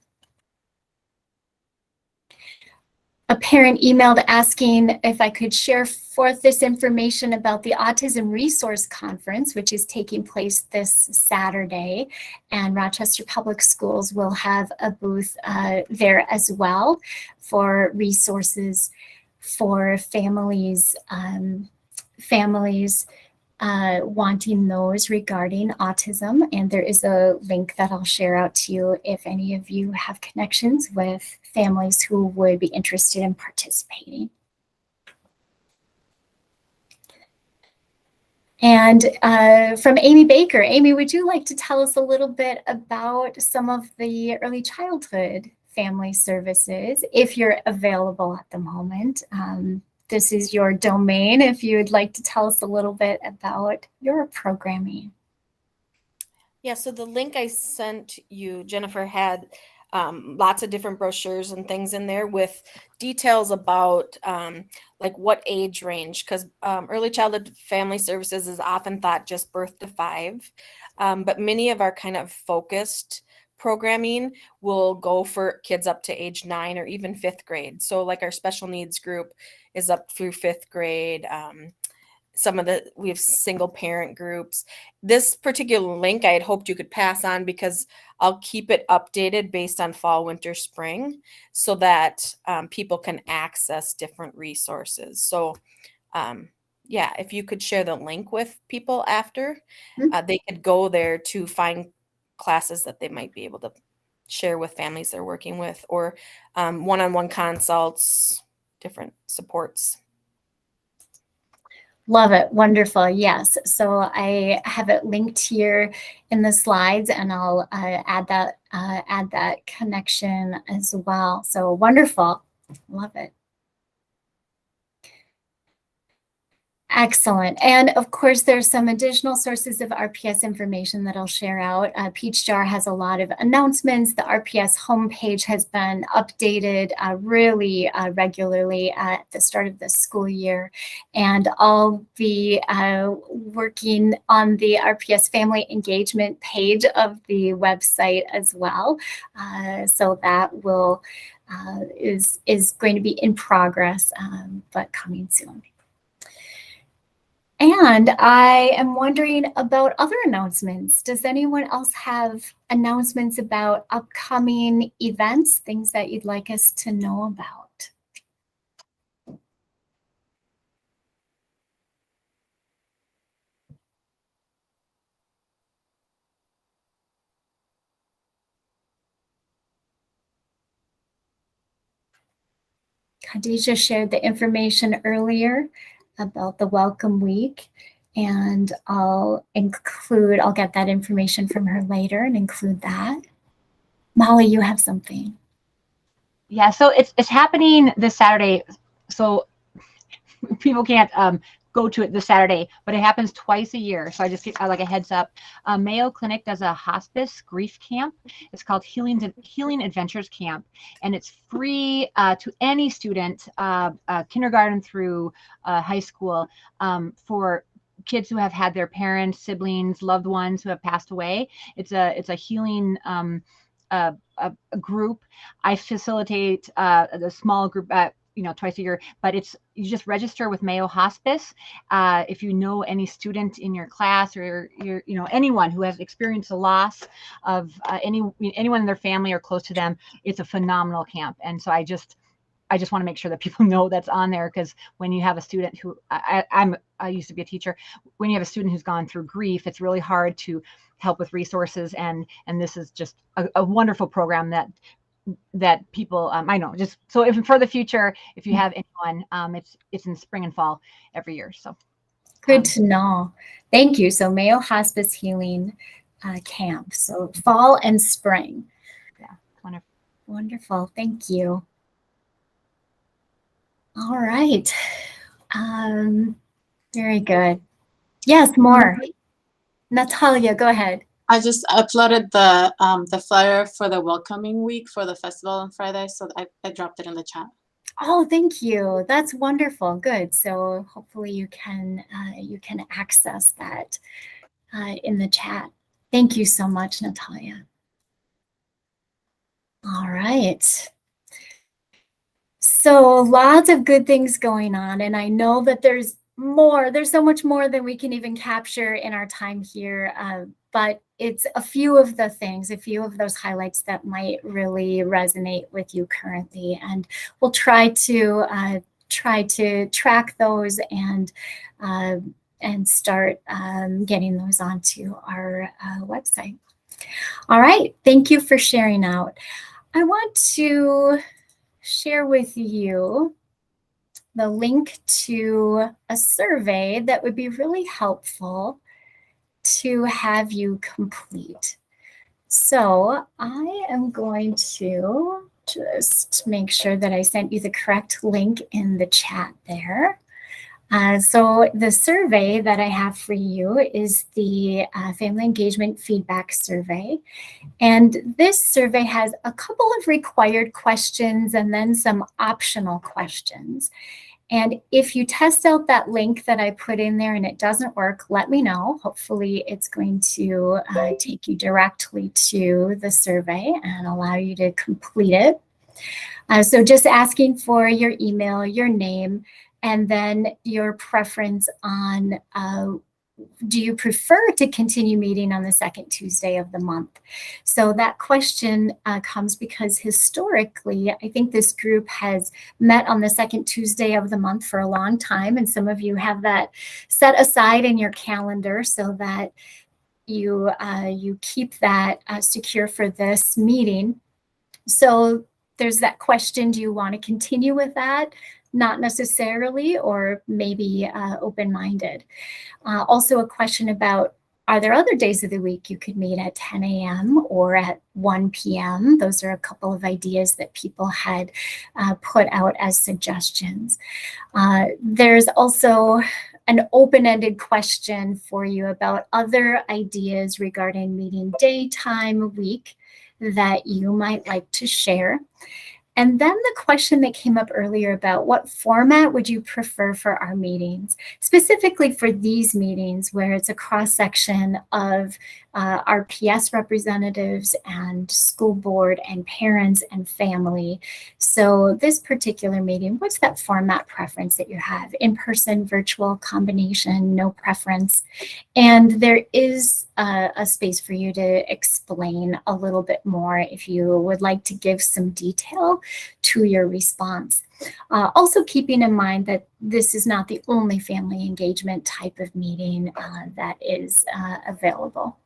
A parent emailed asking if I could share forth this information about the Autism Resource Conference, which is taking place this Saturday, and Rochester Public Schools will have a booth there as well for resources for families wanting those regarding autism. And there is a link that I'll share out to you if any of you have connections with families who would be interested in participating. And from Amy Baker. Amy, would you like to tell us a little bit about some of the early childhood family services, if you're available at the moment? This is your domain if you would like to tell us a little bit about your programming. Yeah, so the link I sent you, Jennifer, had lots of different brochures and things in there with details about like what age range, because early childhood family services is often thought just birth to 5, but many of our kind of focused programming will go for kids up to age 9 or even 5th grade. So like our special needs group is up through 5th grade. we have single parent groups. This particular link I had hoped you could pass on, because I'll keep it updated based on fall, winter, spring, so that people can access different resources. So yeah, if you could share the link with people after, they could go there to find classes that they might be able to share with families they're working with, or one-on-one consults, different supports. Love it. Wonderful. Yes. So I have it linked here in the slides, and I'll add that connection as well. So wonderful. Love it. Excellent. And of course, there's some additional sources of RPS information that I'll share out. Peach Jar has a lot of announcements. The RPS homepage has been updated really regularly at the start of the school year. And I'll be working on the RPS family engagement page of the website as well. So that will is going to be in progress, but coming soon. And I am wondering about other announcements. Does anyone else have announcements about upcoming events, things that you'd like us to know about? Khadija shared the information earlier about the Welcome Week, and I'll get that information from her later and include that. Molly, you have something. Yeah, so it's happening this Saturday. So people can't go to it this Saturday, but it happens twice a year. So I just get like a heads up. Mayo Clinic does a hospice grief camp. It's called Healing Adventures Camp, and it's free to any student, kindergarten through high school, for kids who have had their parents, siblings, loved ones who have passed away. It's a healing a group. I facilitate the small group twice a year, but you just register with Mayo Hospice. If you know any student in your class, or anyone who has experienced a loss of anyone in their family or close to them, it's a phenomenal camp. And so I just want to make sure that people know that's on there, because when you have a student who I used to be a teacher, when you have a student who's gone through grief, it's really hard to help with resources, and this is just a wonderful program that people I know. Just so if for the future, if you have anyone, it's in spring and fall every year. So good to know. Thank you. So Mayo Hospice Healing Camp. So fall and spring. Yeah, wonderful. Wonderful. Thank you. All right. Very good. Yes, more. Natalia, go ahead. I just uploaded the flyer for the welcoming week for the festival on Friday, so I dropped it in the chat. Oh, thank you. That's wonderful. Good. So hopefully you can access that in the chat. Thank you so much, Natalia. All right. So lots of good things going on, and I know that there's so much more than we can even capture in our time here, but it's a few of those highlights that might really resonate with you currently, and we'll try to track those and start getting those onto our website. All right, thank you for sharing out. I want to share with you the link to a survey that would be really helpful to have you complete. So I am going to just make sure that I sent you the correct link in the chat there. So the survey that I have for you is the Family Engagement Feedback Survey. And this survey has a couple of required questions and then some optional questions. And if you test out that link that I put in there and it doesn't work, let me know. Hopefully it's going to take you directly to the survey and allow you to complete it. So just asking for your email, your name, and then your preference on do you prefer to continue meeting on the second Tuesday of the month? So that question comes because historically, I think this group has met on the second Tuesday of the month for a long time, and some of you have that set aside in your calendar so that you keep that secure for this meeting. So there's that question, do you want to continue with that? Not necessarily, or maybe open-minded. Also a question about, are there other days of the week you could meet at 10 a.m. or at 1 p.m.? Those are a couple of ideas that people had put out as suggestions. There's also an open-ended question for you about other ideas regarding meeting day, time, week that you might like to share. And then the question that came up earlier about what format would you prefer for our meetings, specifically for these meetings where it's a cross-section of our PS representatives and school board and parents and family. So this particular meeting, what's that format preference that you have? In-person, virtual, combination, no preference. And there is a space for you to explain a little bit more if you would like to give some detail to your response. Also keeping in mind that this is not the only family engagement type of meeting that is available.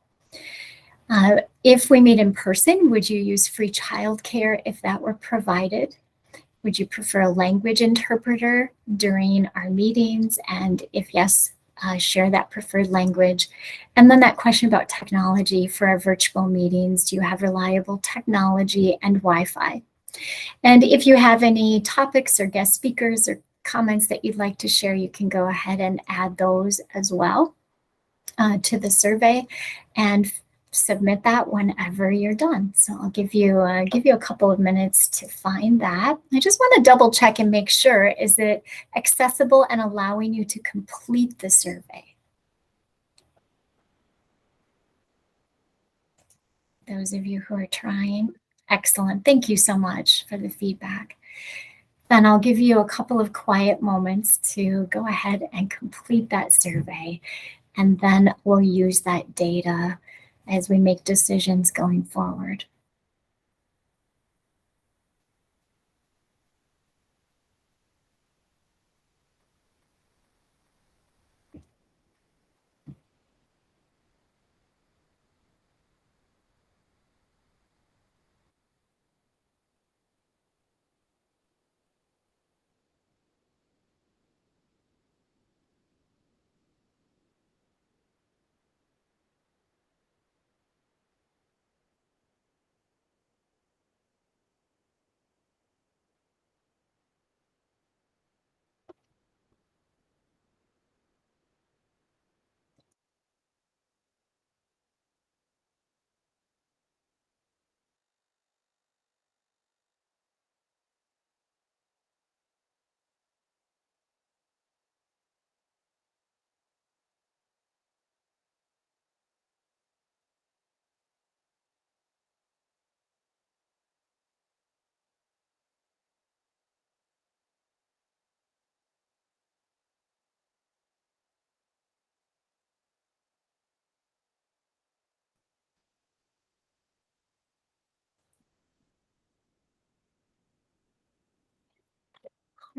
If we meet in person, would you use free childcare if that were provided? Would you prefer a language interpreter during our meetings? And if yes, share that preferred language. And then that question about technology for our virtual meetings. Do you have reliable technology and Wi-Fi? And if you have any topics or guest speakers or comments that you'd like to share, you can go ahead and add those as well to the survey and submit that whenever you're done. So I'll give you a couple of minutes to find that. I just want to double check and make sure, is it accessible and allowing you to complete the survey? Those of you who are trying, excellent. Thank you so much for the feedback. Then I'll give you a couple of quiet moments to go ahead and complete that survey, and then we'll use that data as we make decisions going forward.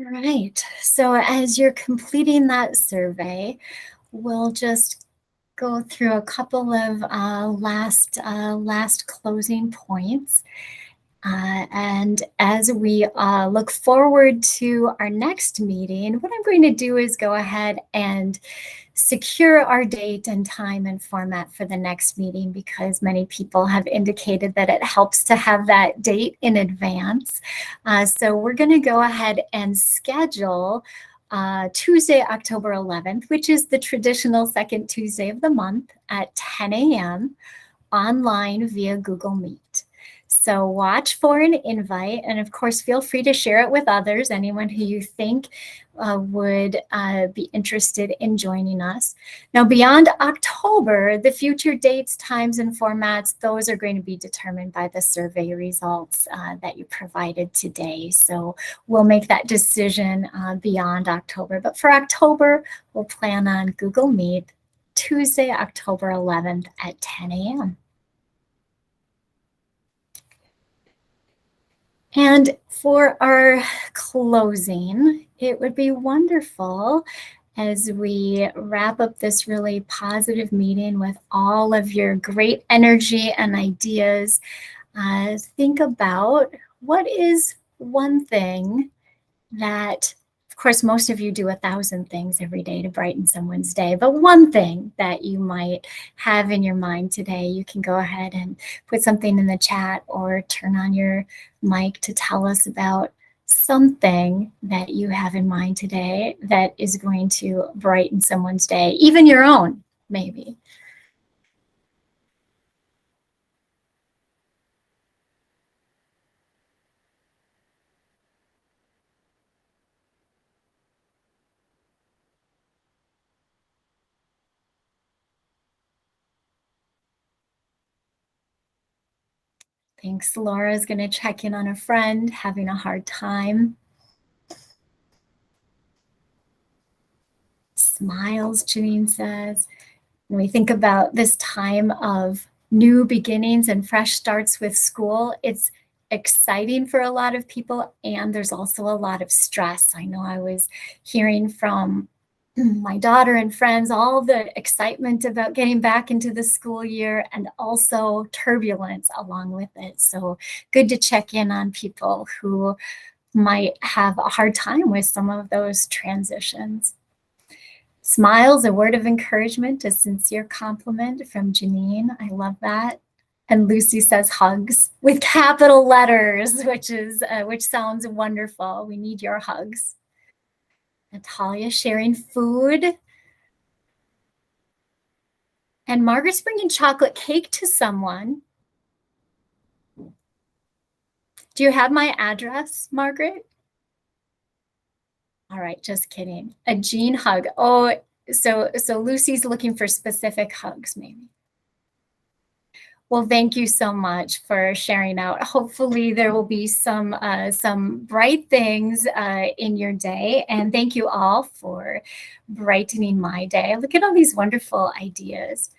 All right, so as you're completing that survey, we'll just go through a couple of last closing points. And as we look forward to our next meeting, what I'm going to do is go ahead and secure our date and time and format for the next meeting, because many people have indicated that it helps to have that date in advance. So we're going to go ahead and schedule Tuesday, October 11th, which is the traditional second Tuesday of the month at 10 a.m. online via Google Meet. So watch for an invite, and of course, feel free to share it with others, anyone who you think would be interested in joining us. Now, beyond October, the future dates, times, and formats, those are going to be determined by the survey results that you provided today. So we'll make that decision beyond October. But for October, we'll plan on Google Meet Tuesday, October 11th at 10 a.m. And for our closing, it would be wonderful as we wrap up this really positive meeting with all of your great energy and ideas. Think about what is one thing that, of course, most of you do 1,000 things every day to brighten someone's day, but one thing that you might have in your mind today, you can go ahead and put something in the chat or turn on your mic to tell us about something that you have in mind today that is going to brighten someone's day, even your own, maybe. Thanks. Laura's going to check in on a friend having a hard time. Smiles, Janine says. When we think about this time of new beginnings and fresh starts with school, it's exciting for a lot of people, and there's also a lot of stress. I know I was hearing from my daughter and friends, all the excitement about getting back into the school year and also turbulence along with it. So good to check in on people who might have a hard time with some of those transitions. Smiles, a word of encouragement, a sincere compliment from Janine. I love that. And Lucy says hugs with capital letters, which sounds wonderful. We need your hugs. Natalia sharing food. And Margaret's bringing chocolate cake to someone. Do you have my address, Margaret? All right, just kidding. A Jean hug. Oh, so Lucy's looking for specific hugs, maybe. Well, thank you so much for sharing out. Hopefully there will be some bright things in your day. And thank you all for brightening my day. Look at all these wonderful ideas.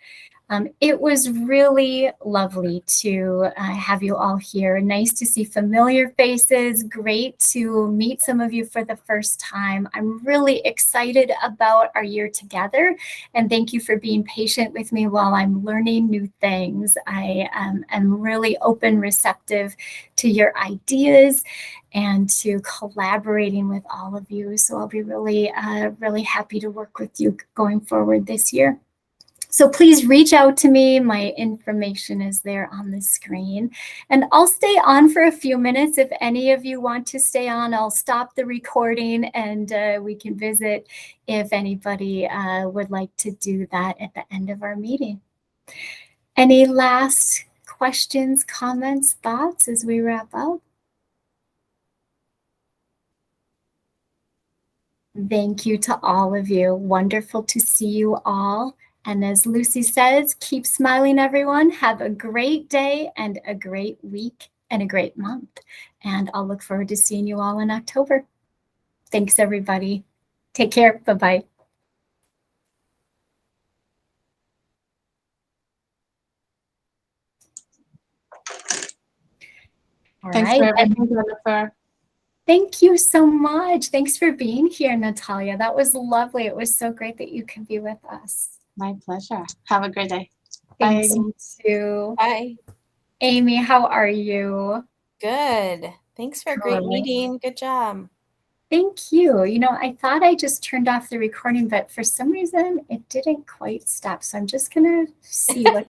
It was really lovely to have you all here. Nice to see familiar faces. Great to meet some of you for the first time. I'm really excited about our year together. And thank you for being patient with me while I'm learning new things. I am really open, receptive to your ideas and to collaborating with all of you. So I'll be really happy to work with you going forward this year. So please reach out to me. My information is there on the screen. And I'll stay on for a few minutes. If any of you want to stay on, I'll stop the recording and we can visit if anybody would like to do that at the end of our meeting. Any last questions, comments, thoughts as we wrap up? Thank you to all of you. Wonderful to see you all. And as Lucy says, keep smiling, everyone. Have a great day and a great week and a great month. And I'll look forward to seeing you all in October. Thanks, everybody. Take care. Bye-bye. Thanks for everything, Jennifer. Thank you so much. Thanks for being here, Natalia. That was lovely. It was so great that you could be with us. My pleasure. Have a great day. Thanks, Bye. you too. Bye. Amy, how are you? Good. Thanks for a great Good. meeting. Good job. Thank you. You know, I thought I just turned off the recording, but for some reason it didn't quite stop. So I'm just going to see what